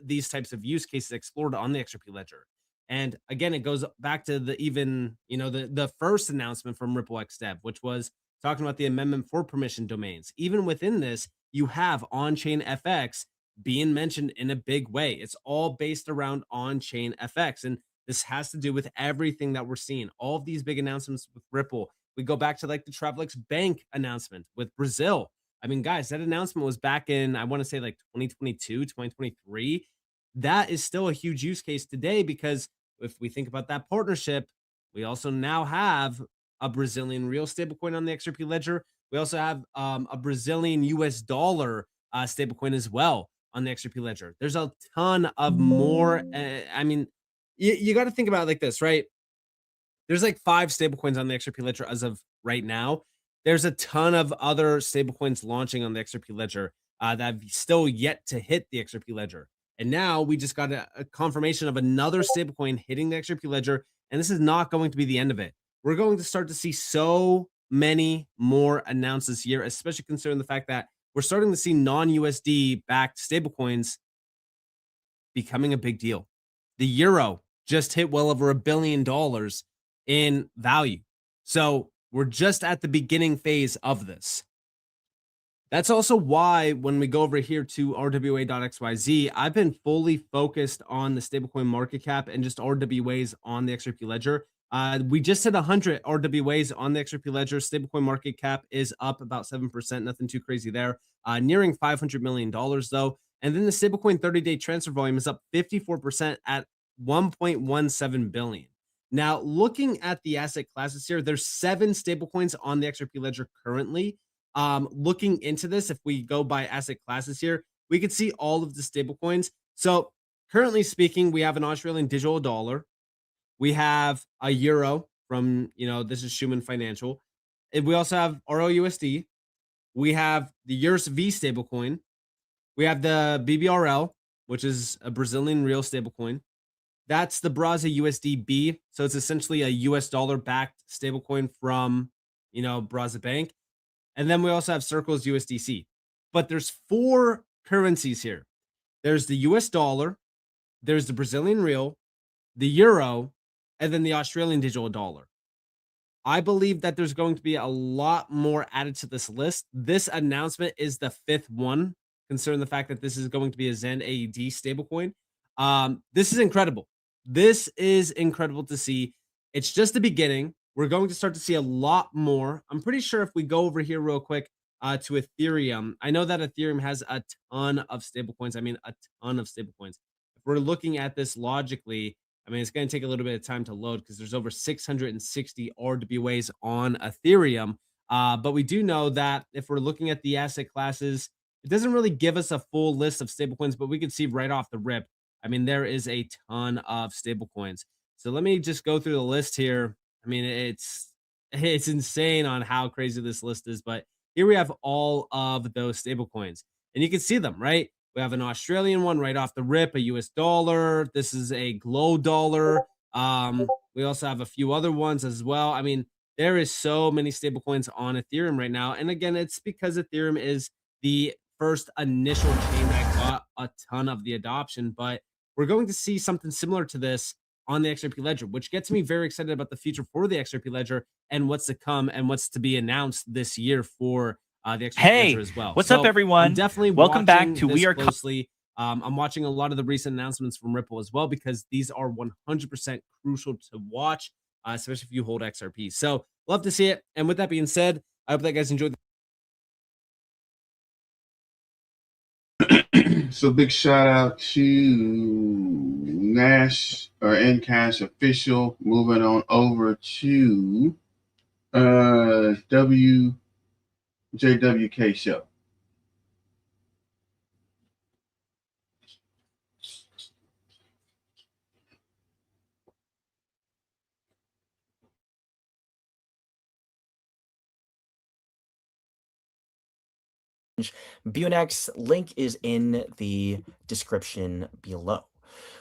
these types of use cases explored on the XRP ledger. And again, it goes back to the first announcement from Ripple X Dev, which was talking about the amendment for permission domains. Even within this, you have on-chain FX being mentioned in a big way. It's all based around on-chain FX. And this has to do with everything that we're seeing. All of these big announcements with Ripple. We go back to like the Travelex Bank announcement with Brazil. I mean, guys, that announcement was back in, I want to say like 2022, 2023. That is still a huge use case today, because if we think about that partnership, we also now have a Brazilian real stablecoin on the XRP ledger. We also have a Brazilian US dollar stablecoin as well on the XRP ledger. There's a ton of more. I mean, you got to think about it like this, right? There's like 5 stablecoins on the XRP ledger as of right now. There's a ton of other stablecoins launching on the XRP ledger that have still yet to hit the XRP ledger. And now we just got a confirmation of another stablecoin hitting the XRP ledger. And this is not going to be the end of it. We're going to start to see so many more announced this year, especially considering the fact that we're starting to see non-USD backed stablecoins becoming a big deal. The euro just hit well over $1 billion in value. So we're just at the beginning phase of this. That's also why when we go over here to RWA.xyz, I've been fully focused on the stablecoin market cap and just RWAs on the XRP ledger. We just hit 100 RWAs on the XRP ledger. Stablecoin market cap is up about 7%. Nothing too crazy there. Nearing $500 million though. And then the stablecoin 30-day transfer volume is up 54% at 1.17 billion. Now, looking at the asset classes here, there's 7 stablecoins on the XRP ledger currently. Looking into this, if we go by asset classes here, we could see all of the stablecoins. So currently speaking, we have an Australian digital dollar. We have a euro from, this is Schumann Financial. And we also have RLUSD. We have the USV stablecoin. We have the BBRL, which is a Brazilian real stablecoin. That's the Braza USDB. So it's essentially a US dollar backed stablecoin from, Braza Bank. And then we also have Circle's USDC. But there's 4 currencies here. There's the US dollar, there's the Brazilian real, the euro, and then the Australian digital dollar. I believe that there's going to be a lot more added to this list. This announcement is the 5th one, considering the fact that this is going to be a Zen AED stablecoin. This is incredible. This is incredible to see. It's just the beginning. We're going to start to see a lot more. I'm pretty sure if we go over here real quick to Ethereum, I know that Ethereum has a ton of stablecoins. I mean, a ton of stablecoins. If we're looking at this logically, I mean, it's going to take a little bit of time to load because there's over 660 RWAs on Ethereum. But we do know that if we're looking at the asset classes, it doesn't really give us a full list of stablecoins, but we can see right off the rip. I mean, there is a ton of stablecoins. So let me just go through the list here. I mean, it's insane on how crazy this list is, but here we have all of those stablecoins, and you can see them, right? We have an Australian one right off the rip, a US dollar. This is a Glow dollar. We also have a few other ones as well. I mean, there is so many stablecoins on Ethereum right now, and again, it's because Ethereum is the first initial chain that got a ton of the adoption, but we're going to see something similar to this on the XRP ledger, which gets me very excited about the future for the XRP ledger and what's to come and what's to be announced this year for the XRP ledger as well. What's up, everyone? I'm definitely welcome back to We Are closely. I'm watching a lot of the recent announcements from Ripple as well, because these are 100% crucial to watch, especially if you hold XRP. So love to see it. And with that being said, I hope that you guys enjoyed. So big shout out to Nash or Ncash official. Moving on over to WJWK show. Bunex link is in the description below.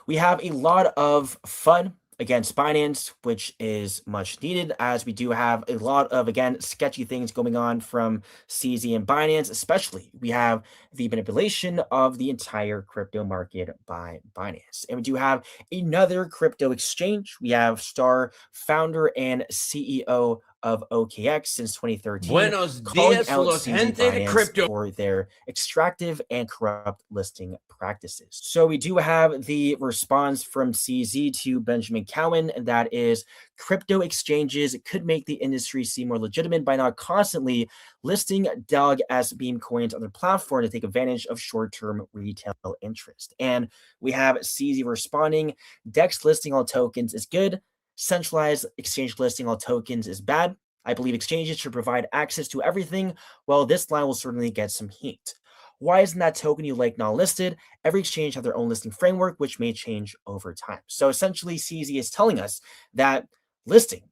We have a lot of fun against Binance, which is much needed, as we do have a lot of, again, sketchy things going on from CZ and Binance. Especially we have the manipulation of the entire crypto market by Binance, and we do have another crypto exchange. We have Star founder and CEO of OKX since 2013, Buenos calling dias, out los CZ gente de Binance crypto. for their extractive and corrupt listing practices. So we do have the response from CZ to Benjamin Cowen, and that is crypto exchanges could make the industry seem more legitimate by not constantly listing dog as meme coins on their platform to take advantage of short-term retail interest. And we have CZ responding, DEX listing all tokens is good. Centralized exchange listing all tokens is bad. I believe exchanges should provide access to everything. Well, this line will certainly get some heat. Why isn't that token you like not listed? Every exchange have their own listing framework, which may change over time. So essentially, CZ is telling us that listing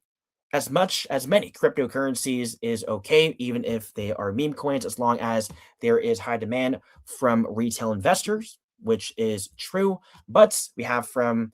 as many cryptocurrencies is okay, even if they are meme coins, as long as there is high demand from retail investors, which is true. But we have from,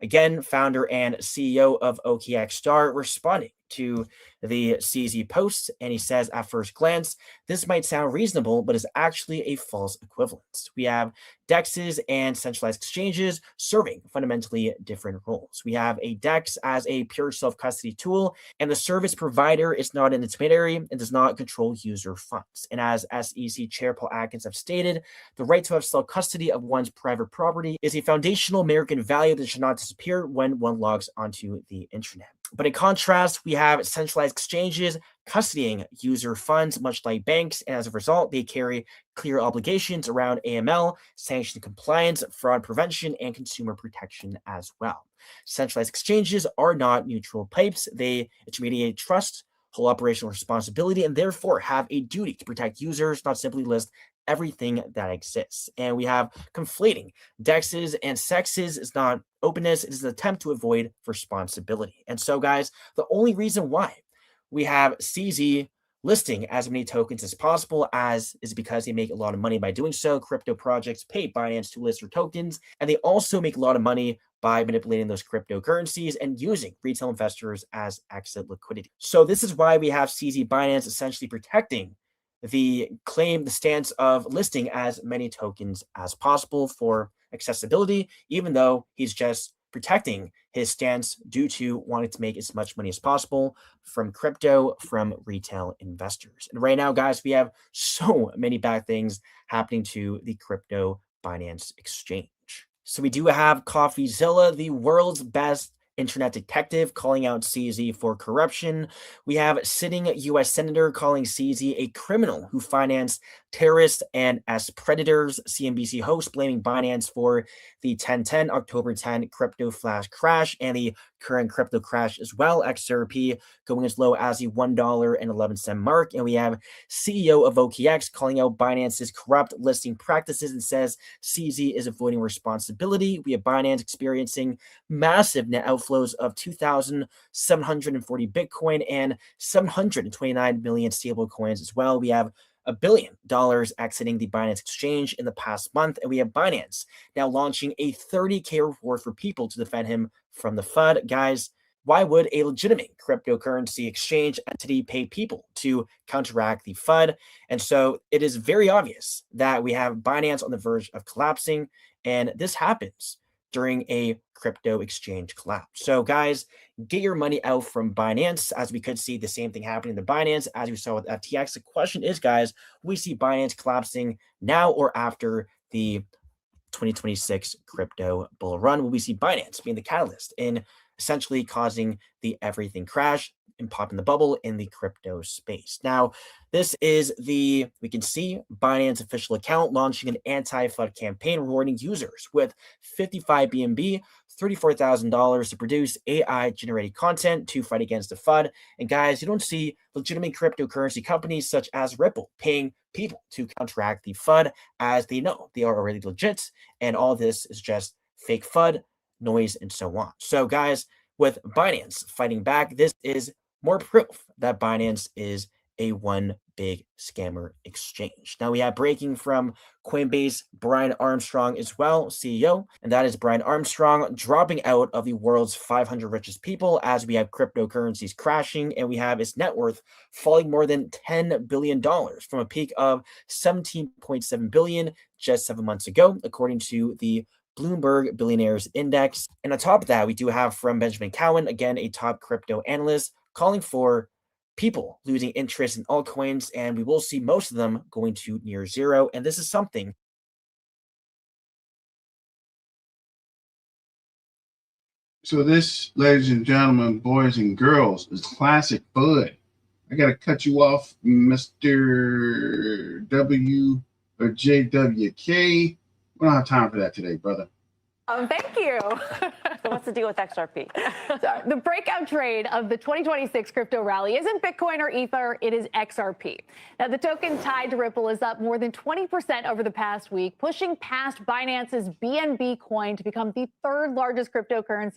again, founder and CEO of OKX Star responding to the CZ post, and he says, at first glance, this might sound reasonable, but is actually a false equivalence. We have DEXs and centralized exchanges serving fundamentally different roles. We have a DEX as a pure self-custody tool, and the service provider is not an intermediary and does not control user funds. And as SEC Chair Paul Atkins have stated, the right to have self-custody of one's private property is a foundational American value that should not disappear when one logs onto the internet. But in contrast, we have centralized exchanges custodying user funds, much like banks, and as a result, they carry clear obligations around AML, sanction compliance, fraud prevention, and consumer protection as well. Centralized exchanges are not neutral pipes. They intermediate trust, hold operational responsibility, and therefore have a duty to protect users, not simply list everything that exists. And we have conflating DEXs and SEXs is not openness, it is an attempt to avoid responsibility. And so, guys, the only reason why we have CZ listing as many tokens as possible is because they make a lot of money by doing so. Crypto projects pay Binance to list their tokens, and they also make a lot of money by manipulating those cryptocurrencies and using retail investors as exit liquidity. So this is why we have CZ Binance essentially protecting the stance of listing as many tokens as possible for accessibility, even though he's just protecting his stance due to wanting to make as much money as possible from crypto, from retail investors. And right now, guys, we have so many bad things happening to the crypto Binance exchange. So we do have CoffeeZilla, the world's best internet detective, calling out CZ for corruption. We have sitting U.S. Senator calling CZ a criminal who financed terrorists and as predators. CNBC host blaming Binance for the 10/10 October 10 crypto flash crash and the current crypto crash as well. XRP going as low as the $1.11 mark. And we have CEO of OKX calling out Binance's corrupt listing practices and says CZ is avoiding responsibility. We have Binance experiencing massive net outflows of 2,740 Bitcoin and 729 million stable coins as well. We have $1 billion exiting the Binance exchange in the past month. And we have Binance now launching a 30K reward for people to defend him from the FUD. Guys, why would a legitimate cryptocurrency exchange entity pay people to counteract the FUD? And so it is very obvious that we have Binance on the verge of collapsing. And this happens during a crypto exchange collapse. So guys, get your money out from Binance, as we could see the same thing happening to Binance as we saw with FTX. The question is, guys, will we see Binance collapsing now or after the 2026 crypto bull run? Will we see Binance being the catalyst in essentially causing the everything crash and popping the bubble in the crypto space? Now, this is we can see Binance official account launching an anti-FUD campaign rewarding users with 55 BNB, $34,000 to produce AI-generated content to fight against the FUD. And guys, you don't see legitimate cryptocurrency companies such as Ripple paying people to counteract the FUD, as they know they are already legit, and all this is just fake FUD, noise, and so on. So guys, with Binance fighting back, this is more proof that Binance is a one big scammer exchange. Now we have breaking from Coinbase, Brian Armstrong as well, CEO, and that is Brian Armstrong dropping out of the world's 500 richest people as we have cryptocurrencies crashing, and we have its net worth falling more than $10 billion from a peak of $17.7 billion just 7 months ago, according to the Bloomberg Billionaires Index. And on top of that, we do have from Benjamin Cowen, again, a top crypto analyst, calling for people losing interest in altcoins, and we will see most of them going to near zero. And this is something. So this, ladies and gentlemen, boys and girls, is classic FUD. I got to cut you off, Mr. W or JWK. We don't have time for that today, brother. Thank you. So what's the deal with XRP? So the breakout trade of the 2026 crypto rally isn't Bitcoin or Ether, it is XRP. Now, the token tied to Ripple is up more than 20% over the past week, pushing past Binance's BNB coin to become the third largest cryptocurrency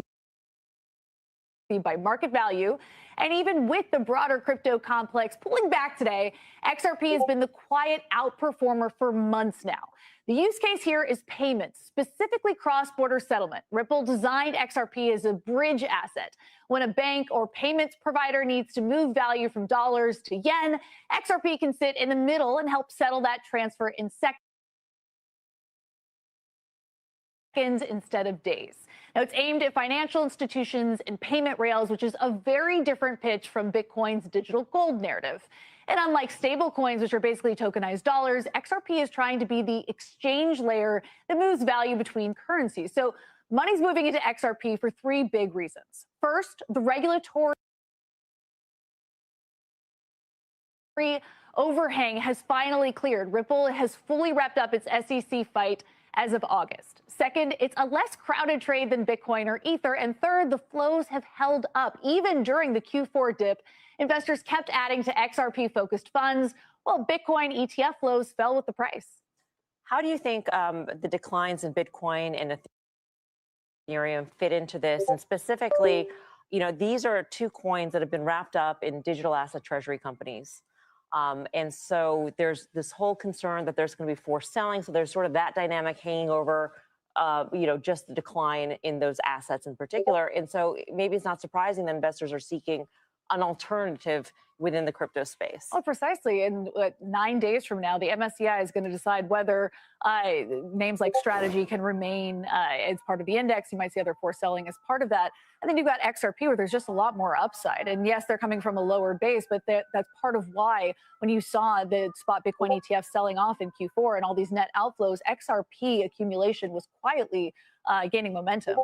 by market value. And even with the broader crypto complex pulling back today, XRP has been the quiet outperformer for months now. The use case here is payments, specifically cross-border settlement. Ripple designed XRP as a bridge asset. When a bank or payments provider needs to move value from dollars to yen, XRP can sit in the middle and help settle that transfer in seconds instead of days. Now, it's aimed at financial institutions and payment rails, which is a very different pitch from Bitcoin's digital gold narrative. And unlike stable coins, which are basically tokenized dollars, XRP is trying to be the exchange layer that moves value between currencies. So money's moving into XRP for three big reasons. First, the regulatory overhang has finally cleared. Ripple has fully wrapped up its SEC fight as of August. Second, it's a less crowded trade than Bitcoin or Ether. And third, the flows have held up. Even during the Q4 dip, investors kept adding to XRP-focused funds, while Bitcoin ETF flows fell with the price. How do you think the declines in Bitcoin and Ethereum fit into this? And specifically, these are two coins that have been wrapped up in digital asset treasury companies. And so there's this whole concern that there's going to be forced selling. So there's sort of that dynamic hanging over, just the decline in those assets in particular. And so maybe it's not surprising that investors are seeking an alternative within the crypto space. Oh, precisely. And 9 days from now, the MSCI is going to decide whether names like Strategy can remain as part of the index. You might see other forced selling as part of that. And then you've got XRP, where there's just a lot more upside. And yes, they're coming from a lower base, but that's part of why when you saw the spot Bitcoin ETF selling off in Q4 and all these net outflows, XRP accumulation was quietly gaining momentum.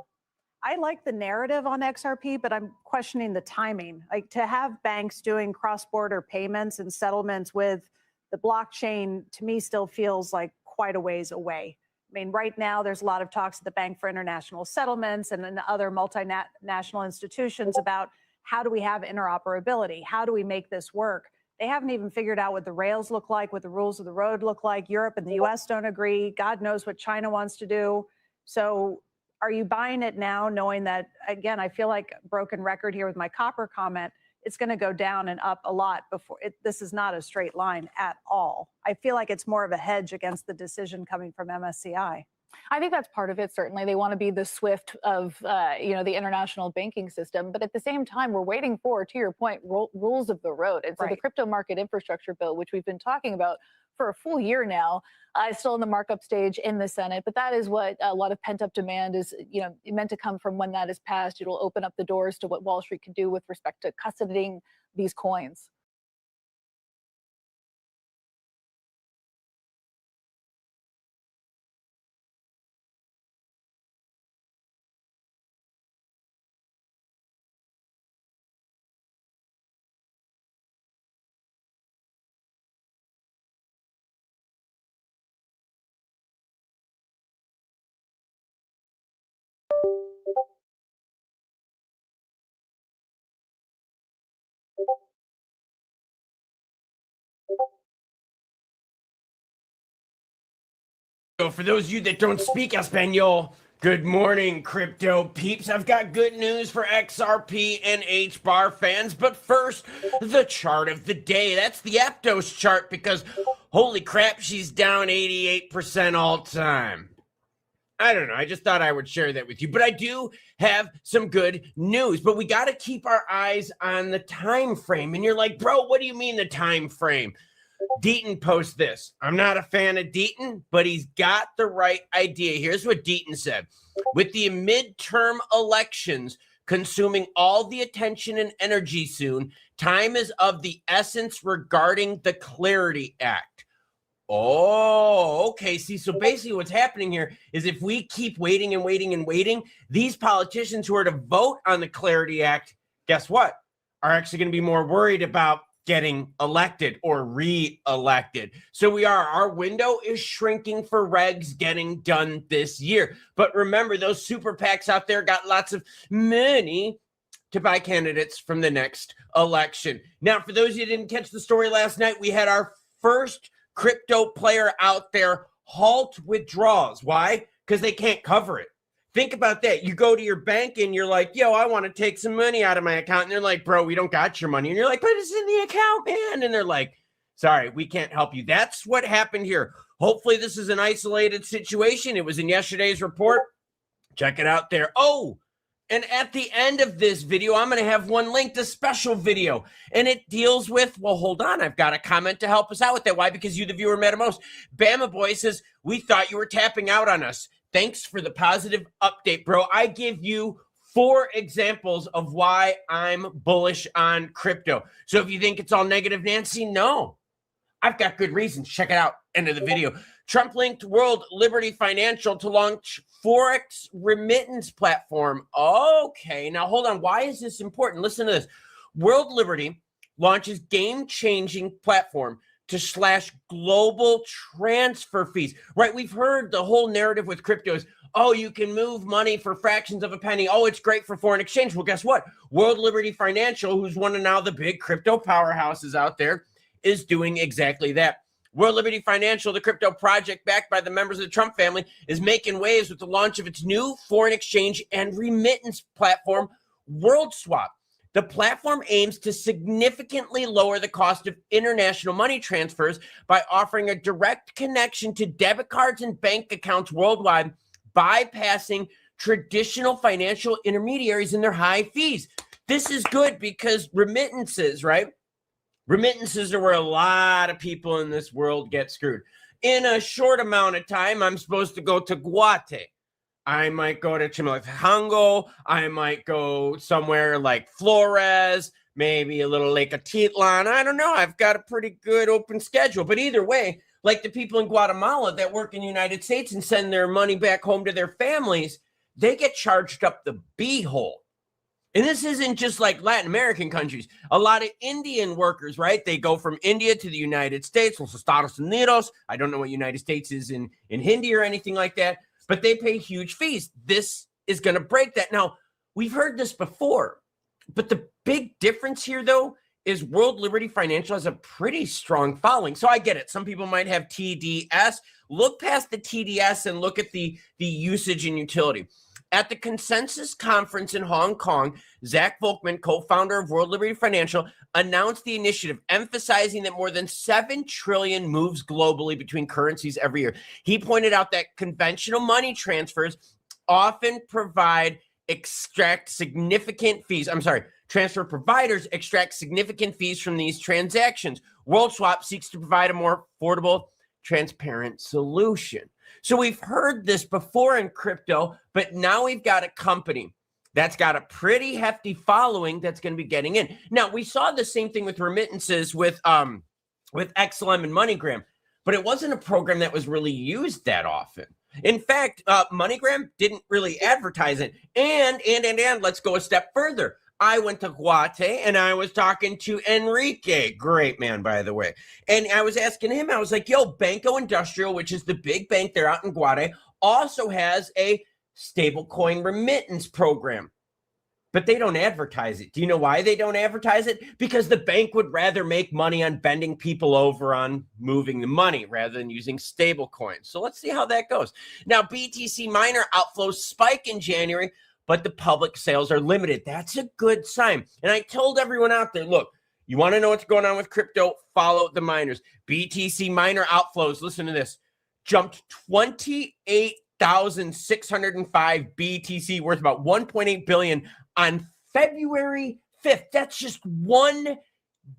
I like the narrative on XRP, but I'm questioning the timing. Like, to have banks doing cross-border payments and settlements with the blockchain, to me, still feels like quite a ways away. I mean, right now, there's a lot of talks at the Bank for International Settlements and in other multinational institutions about how do we have interoperability? How do we make this work? They haven't even figured out what the rails look like, what the rules of the road look like. Europe and the US don't agree. God knows what China wants to do. So are you buying it now, knowing that, again, I feel like a broken record here with my copper comment, it's going to go down and up a lot before this is not a straight line at all. I feel like it's more of a hedge against the decision coming from MSCI. I think that's part of it. Certainly, they want to be the SWIFT of the international banking system. But at the same time, we're waiting for, to your point, rules of the road. And so the crypto market infrastructure bill, which we've been talking about for a full year now, is still in the markup stage in the Senate. But that is what a lot of pent up demand is, meant to come from when that is passed. It'll open up the doors to what Wall Street can do with respect to custodying these coins. So for those of you that don't speak Espanol, good morning, crypto peeps. I've got good news for XRP and HBAR fans, but first, the chart of the day. That's the Aptos chart because, holy crap, she's down 88% all time. I don't know. I just thought I would share that with you, but I do have some good news. But we got to keep our eyes on the time frame. And you're like, bro, what do you mean the time frame? Deaton posts this. I'm not a fan of Deaton, but he's got the right idea. Here's what Deaton said. With the midterm elections consuming all the attention and energy soon. Time is of the essence regarding the Clarity Act. Oh, okay. See, so basically what's happening here is if we keep waiting and waiting and waiting, these politicians who are to vote on the Clarity Act, guess what? Are actually going to be more worried about getting elected or re-elected. So our window is shrinking for regs getting done this year. But remember, those super PACs out there got lots of money to buy candidates from the next election. Now, for those of you who didn't catch the story last night, we had our first crypto player out there halt withdrawals. Why? Because they can't cover it. Think about that. You go to your bank and you're like, yo, I want to take some money out of my account. And they're like, bro, we don't got your money. And you're like, but it's in the account, man. And they're like, sorry, we can't help you. That's what happened here. Hopefully this is an isolated situation. It was in yesterday's report. Check it out there. Oh, and at the end of this video, I'm going to have one linked, a special video. And it deals with, well, hold on. I've got a comment to help us out with that. Why? Because you, the viewer, matter most. Bama Boy says, we thought you were tapping out on us. Thanks for the positive update, bro. I give you 4 examples of why I'm bullish on crypto. So if you think it's all negative, Nancy, no. I've got good reasons. Check it out. End of the video. Trump linked World Liberty Financial to launch Forex remittance platform. Okay, now hold on. Why is this important? Listen to this. World Liberty launches game-changing platform to slash global transfer fees, right? We've heard the whole narrative with cryptos. Oh, you can move money for fractions of a penny. Oh, it's great for foreign exchange. Well, guess what? World Liberty Financial, who's one of now the big crypto powerhouses out there, is doing exactly that. World Liberty Financial, the crypto project backed by the members of the Trump family, is making waves with the launch of its new foreign exchange and remittance platform, WorldSwap. The platform aims to significantly lower the cost of international money transfers by offering a direct connection to debit cards and bank accounts worldwide, bypassing traditional financial intermediaries and their high fees. This is good because remittances, right? Remittances are where a lot of people in this world get screwed. In a short amount of time, I'm supposed to go to Guate. I might go to Chimaltenango. I might go somewhere like Flores, maybe a little Lake Atitlan. I don't know. I've got a pretty good open schedule. But either way, like the people in Guatemala that work in the United States and send their money back home to their families, they get charged up the b-hole. And this isn't just like Latin American countries. A lot of Indian workers, right? They go from India to the United States, Los Estados Unidos. I don't know what United States is in Hindi or anything like that, but they pay huge fees. This is going to break that. Now, we've heard this before, but the big difference here, though, is World Liberty Financial has a pretty strong following. So I get it. Some people might have TDS. Look past the TDS and look at the usage and utility. At the Consensus Conference in Hong Kong, Zach Volkman, co-founder of World Liberty Financial, announced the initiative, emphasizing that more than 7 trillion moves globally between currencies every year. He pointed out that conventional money transfers often extract significant fees. Transfer providers extract significant fees from these transactions. WorldSwap seeks to provide a more affordable, transparent solution. So we've heard this before in crypto, but now we've got a company that's got a pretty hefty following that's going to be getting in. Now, we saw the same thing with remittances with XLM and MoneyGram, but it wasn't a program that was really used that often. In fact, MoneyGram didn't really advertise it. And let's go a step further. I went to Guate and I was talking to Enrique, great man, by the way. And I was asking him, I was like, yo, Banco Industrial, which is the big bank there out in Guate, also has a stablecoin remittance program, but they don't advertise it. Do you know why they don't advertise it? Because the bank would rather make money on bending people over on moving the money rather than using stablecoins. So let's see how that goes. Now, BTC miner outflows spike in January, but the public sales are limited. That's a good sign. And I told everyone out there, look, you want to know what's going on with crypto? Follow the miners. BTC miner outflows, listen to this, jumped 28,605 BTC, worth about 1.8 billion on February 5th. That's just one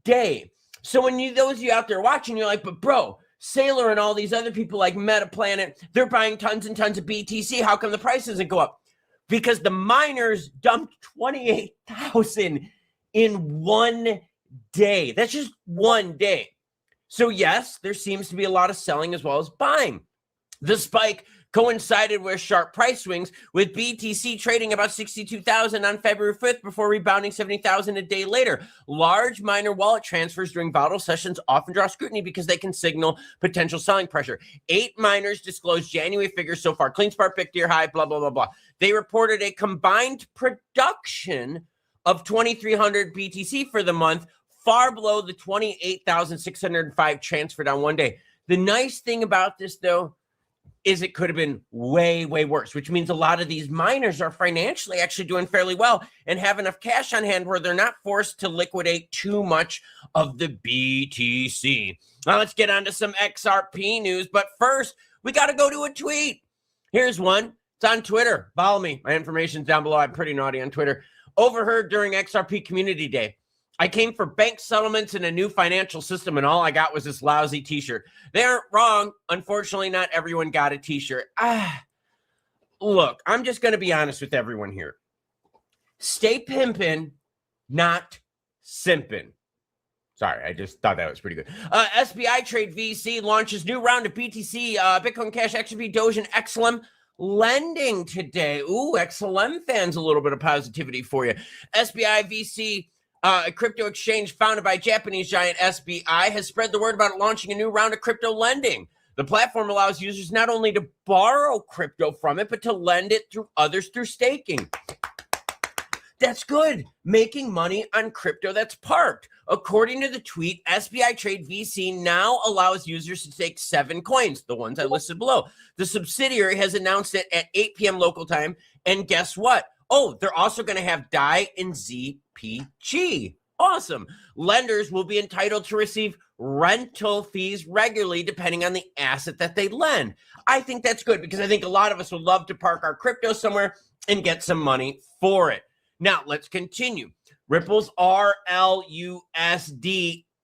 day. So when those of you out there watching, you're like, but bro, Sailor and all these other people like Metaplanet, they're buying tons and tons of BTC. How come the price doesn't go up? because the miners dumped 28,000 in one day. That's just one day. So yes, there seems to be a lot of selling as well as buying. The spike coincided with sharp price swings, with BTC trading about 62,000 on February 5th before rebounding 70,000 a day later. Large miner wallet transfers during volatile sessions often draw scrutiny because they can signal potential selling pressure. 8 miners disclosed January figures so far. CleanSpark, Big High, blah, blah, blah, blah. They reported a combined production of 2,300 BTC for the month, far below the 28,605 transferred on one day. The nice thing about this, though, is it could have been way, way worse, which means a lot of these miners are financially actually doing fairly well and have enough cash on hand where they're not forced to liquidate too much of the BTC. Now let's get on to some XRP news. But first, we got to go to a tweet. Here's one. It's on Twitter. Follow me. My information's down below. I'm pretty naughty on Twitter. Overheard during XRP Community Day. I came for bank settlements and a new financial system, and all I got was this lousy t-shirt. They aren't wrong. Unfortunately, not everyone got a t-shirt. Look, I'm just going to be honest with everyone here. Stay pimpin', not simpin'. Sorry, I just thought that was pretty good. SBI Trade VC launches new round of BTC, Bitcoin Cash, XRP, Doge, and XLM lending today. Ooh, XLM fans, a little bit of positivity for you. SBI VC, a crypto exchange founded by Japanese giant SBI, has spread the word about launching a new round of crypto lending. The platform allows users not only to borrow crypto from it, but to lend it through others through staking. That's good. Making money on crypto that's parked. According to the tweet, SBI Trade VC now allows users to stake 7 coins, the ones I listed below. The subsidiary has announced it at 8 p.m. local time. And guess what? Oh, they're also going to have DAI and ZPG. Awesome. Lenders will be entitled to receive rental fees regularly depending on the asset that they lend. I think that's good because I think a lot of us would love to park our crypto somewhere and get some money for it. Now, let's continue. Ripple's RLUSD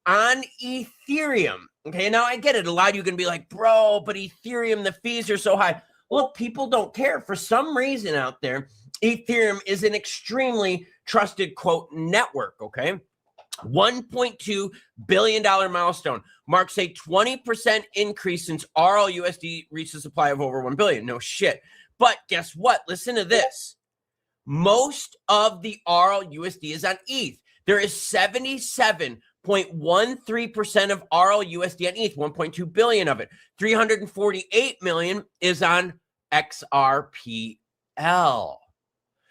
on Ethereum. Okay, now I get it. A lot of you are going to be like, bro, but Ethereum, the fees are so high. Look, people don't care. For some reason out there, Ethereum is an extremely trusted, quote, network, okay? $1.2 billion milestone marks a 20% increase since RLUSD reached a supply of over 1 billion. No shit. But guess what? Listen to this. Most of the RLUSD is on ETH. There is 77.13% of RLUSD on ETH, 1.2 billion of it. 348 million is on XRPL.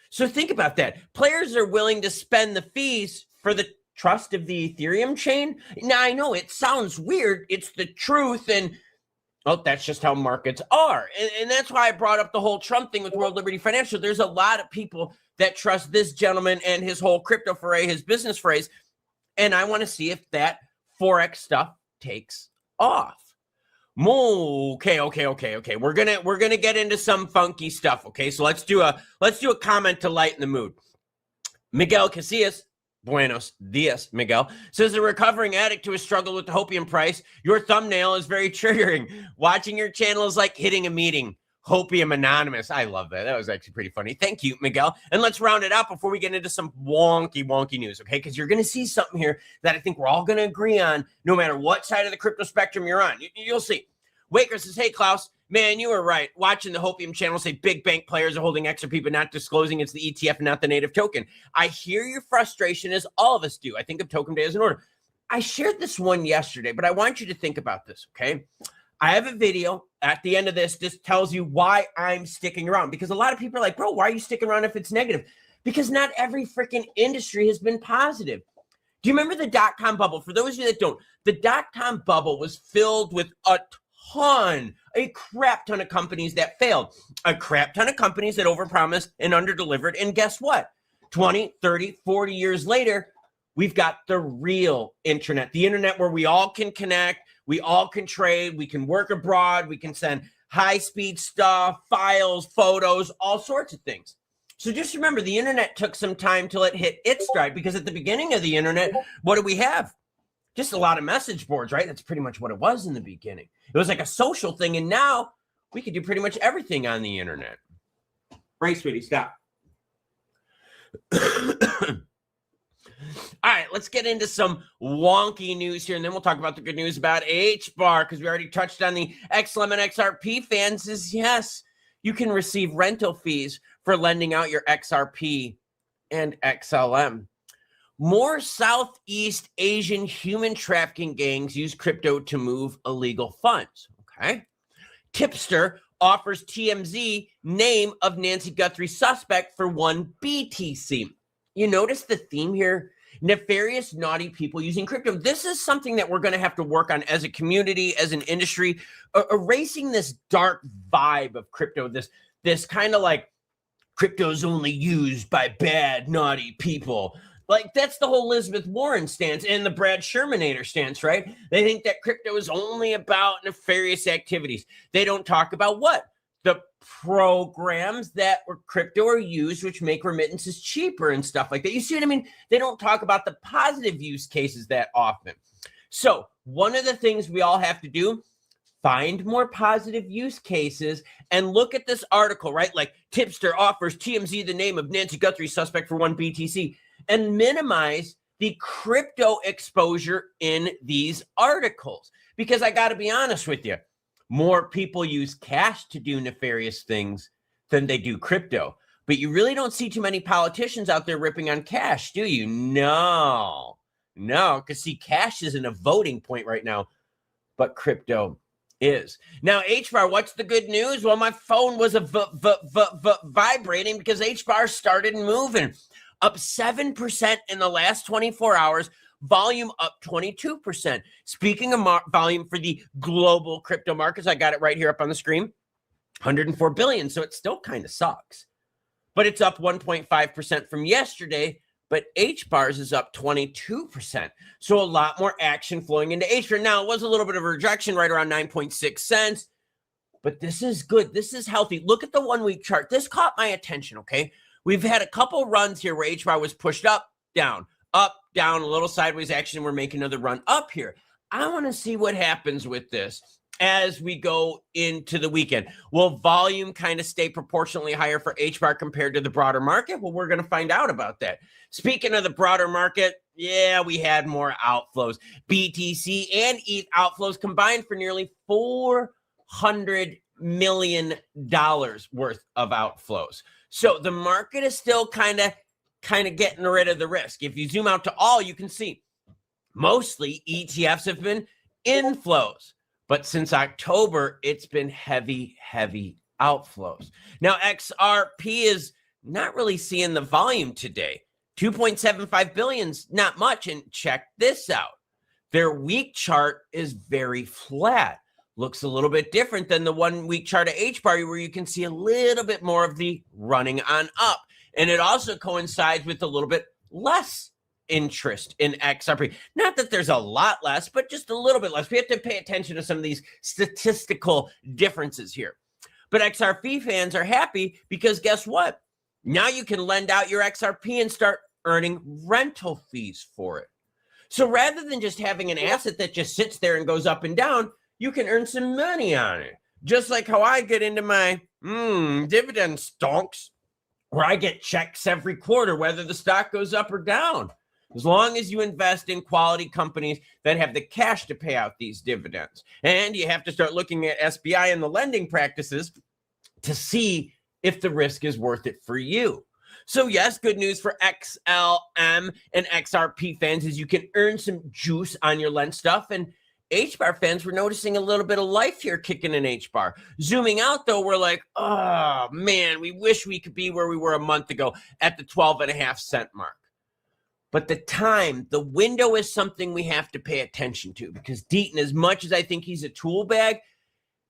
So think about that. Players are willing to spend the fees for the trust of the Ethereum chain. Now, I know it sounds weird. It's the truth. And, oh, that's just how markets are. And that's why I brought up the whole Trump thing with World Liberty Financial. There's a lot of people that trust this gentleman and his whole crypto foray, his business phrase. And I want to see if that Forex stuff takes off. Okay. We're gonna get into some funky stuff. Okay, so let's do a comment to lighten the mood. Miguel Casillas, buenos dias, Miguel, says a recovering addict to a struggle with the hopium price. Your thumbnail is very triggering. Watching your channel is like hitting a meeting. Hopium Anonymous. I love that. That was actually pretty funny. Thank you, Miguel. And let's round it out before we get into some wonky news, okay? Because you're going to see something here that I think we're all going to agree on, no matter what side of the crypto spectrum you're on. You'll see. Waker says, hey, Klaus, man, you were right. Watching the Hopium channel say big bank players are holding XRP but not disclosing it's the ETF and not the native token. I hear your frustration, as all of us do. I think of token day as an order. I shared this one yesterday, but I want you to think about this, okay? I have a video at the end of this. This tells you why I'm sticking around, because a lot of people are like, bro, why are you sticking around if it's negative? Because not every freaking industry has been positive. Do you remember the dot-com bubble? For those of you that don't, the dot-com bubble was filled with a crap ton of companies that failed, a crap ton of companies that overpromised and underdelivered. And guess what? 20, 30, 40 years later, we've got the real internet, the internet where we all can connect, we all can trade, we can work abroad, we can send high-speed stuff, files, photos, all sorts of things. So just remember, the internet took some time till it hit its stride, because at the beginning of the internet, what do we have? Just a lot of message boards, right? That's pretty much what it was in the beginning. It was like a social thing, and now we can do pretty much everything on the internet. Right, sweetie, stop. All right, let's get into some wonky news here, and then we'll talk about the good news about HBAR, because we already touched on the XLM and XRP fans. Is yes, you can receive rental fees for lending out your XRP and XLM. More Southeast Asian human trafficking gangs use crypto to move illegal funds. Okay. Tipster offers TMZ name of Nancy Guthrie suspect for 1 BTC. You notice the theme here? Nefarious, naughty people using crypto. This is something that we're going to have to work on as a community, as an industry, erasing this dark vibe of crypto, this kind of like crypto's only used by bad, naughty people. Like, that's the whole Elizabeth Warren stance and the Brad Shermanator stance, right? They think that crypto is only about nefarious activities. They don't talk about what? The programs that were crypto are used, which make remittances cheaper and stuff like that. You see what I mean? They don't talk about the positive use cases that often. So one of the things we all have to do, find more positive use cases and look at this article, right? Like Tipster offers TMZ the name of Nancy Guthrie suspect for 1 BTC, and minimize the crypto exposure in these articles. Because I got to be honest with you, more people use cash to do nefarious things than they do crypto. But you really don't see too many politicians out there ripping on cash, do you? No, because see, cash isn't a voting point right now, but crypto is. Now, HBAR, what's the good news? Well, my phone was vibrating because HBAR started moving. Up 7% in the last 24 hours, volume up 22%. Speaking of volume for the global crypto markets, I got it right here up on the screen, 104 billion. So it still kind of sucks, but it's up 1.5% from yesterday. But HBAR's is up 22%. So a lot more action flowing into HBAR. Now, it was a little bit of a rejection right around 9.6 cents, but this is good. This is healthy. Look at the 1 week chart. This caught my attention, okay? We've had a couple runs here where HBAR was pushed up, down, a little sideways action. We're making another run up here. I want to see what happens with this as we go into the weekend. Will volume kind of stay proportionally higher for HBAR compared to the broader market? Well, we're going to find out about that. Speaking of the broader market, yeah, we had more outflows. BTC and ETH outflows combined for nearly $400 million worth of outflows. So the market is still kind of getting rid of the risk. If you zoom out to all, you can see mostly ETFs have been inflows. But since October, it's been heavy outflows. Now, XRP is not really seeing the volume today. 2.75 billion's not much. And check this out. Their week chart is very flat. Looks a little bit different than the 1 week chart of HBAR, where you can see a little bit more of the running on up. And it also coincides with a little bit less interest in XRP. Not that there's a lot less, but just a little bit less. We have to pay attention to some of these statistical differences here. But XRP fans are happy because guess what? Now you can lend out your XRP and start earning rental fees for it. So rather than just having an asset that just sits there and goes up and down, you can earn some money on it. Just like how I get into my dividend stonks, where I get checks every quarter, whether the stock goes up or down, as long as you invest in quality companies that have the cash to pay out these dividends. And you have to start looking at SBI and the lending practices to see if the risk is worth it for you. So yes, good news for XLM and XRP fans is you can earn some juice on your lend stuff. And HBAR fans, we're noticing a little bit of life here kicking in HBAR. Zooming out, though, we're like, oh, man, we wish we could be where we were a month ago at the 12.5 cent mark. But the window is something we have to pay attention to because Deaton, as much as I think he's a tool bag,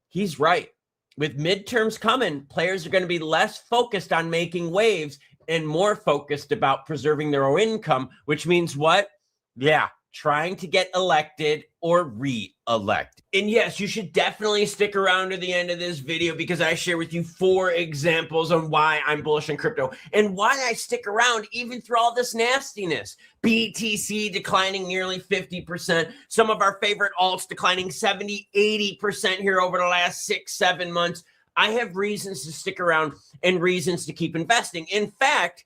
he's right. With midterms coming, players are going to be less focused on making waves and more focused about preserving their own income, which means what? Yeah, trying to get elected or re-elect. And yes, you should definitely stick around to the end of this video because I share with you 4 examples on why I'm bullish on crypto and why I stick around even through all this nastiness. BTC declining nearly 50%. Some of our favorite alts declining 70, 80% here over the last 6-7 months. I have reasons to stick around and reasons to keep investing. In fact,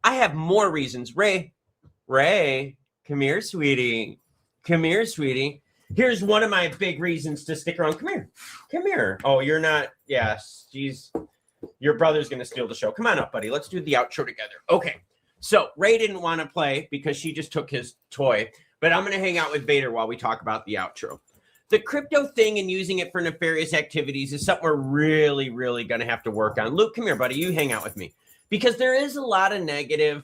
I have more reasons. Ray, come here, sweetie. Come here, sweetie. Here's one of my big reasons to stick around. Come here. Come here. Oh, you're not. Yes. Jeez. Your brother's going to steal the show. Come on up, buddy. Let's do the outro together. Okay. So Ray didn't want to play because she just took his toy, but I'm going to hang out with Vader while we talk about the outro. The crypto thing and using it for nefarious activities is something we're really, really going to have to work on. Luke, come here, buddy. You hang out with me. Because there is a lot of negative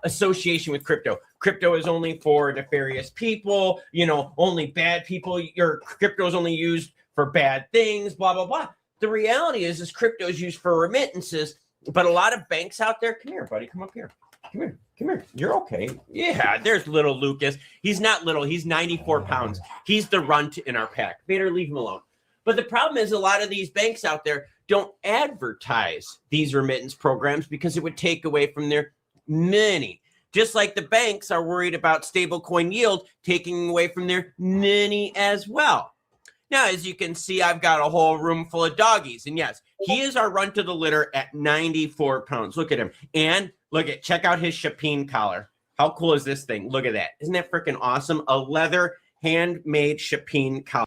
association with crypto. Crypto is only for nefarious people, you know, only bad people. Your crypto is only used for bad things, blah, blah, blah. The reality is crypto is used for remittances, but a lot of banks out there, come here, buddy, come up here. Come here, come here. You're okay. Yeah, there's little Lucas. He's not little. He's 94 pounds. He's the runt in our pack. Vader, leave him alone. But the problem is a lot of these banks out there don't advertise these remittance programs because it would take away from their money. Just like the banks are worried about stablecoin yield taking away from their money as well. Now, as you can see, I've got a whole room full of doggies. And yes, he is our runt of the litter at 94 pounds. Look at him. And check out his Chapin collar. How cool is this thing? Look at that. Isn't that freaking awesome? A leather handmade Chapin collar.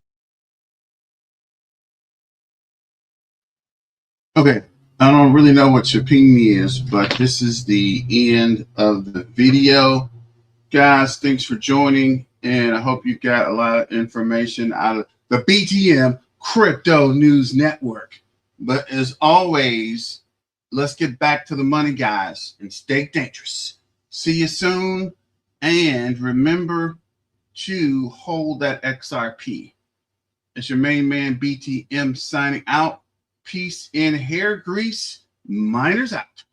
Okay, I don't really know what Chapin is, but this is the end of the video. Guys, thanks for joining, and I hope you got a lot of information out of the BTM Crypto News Network. But as always, let's get back to the money, guys, and stay dangerous. See you soon, and remember to hold that XRP. It's your main man, BTM, signing out. Peace in hair grease. Miners out.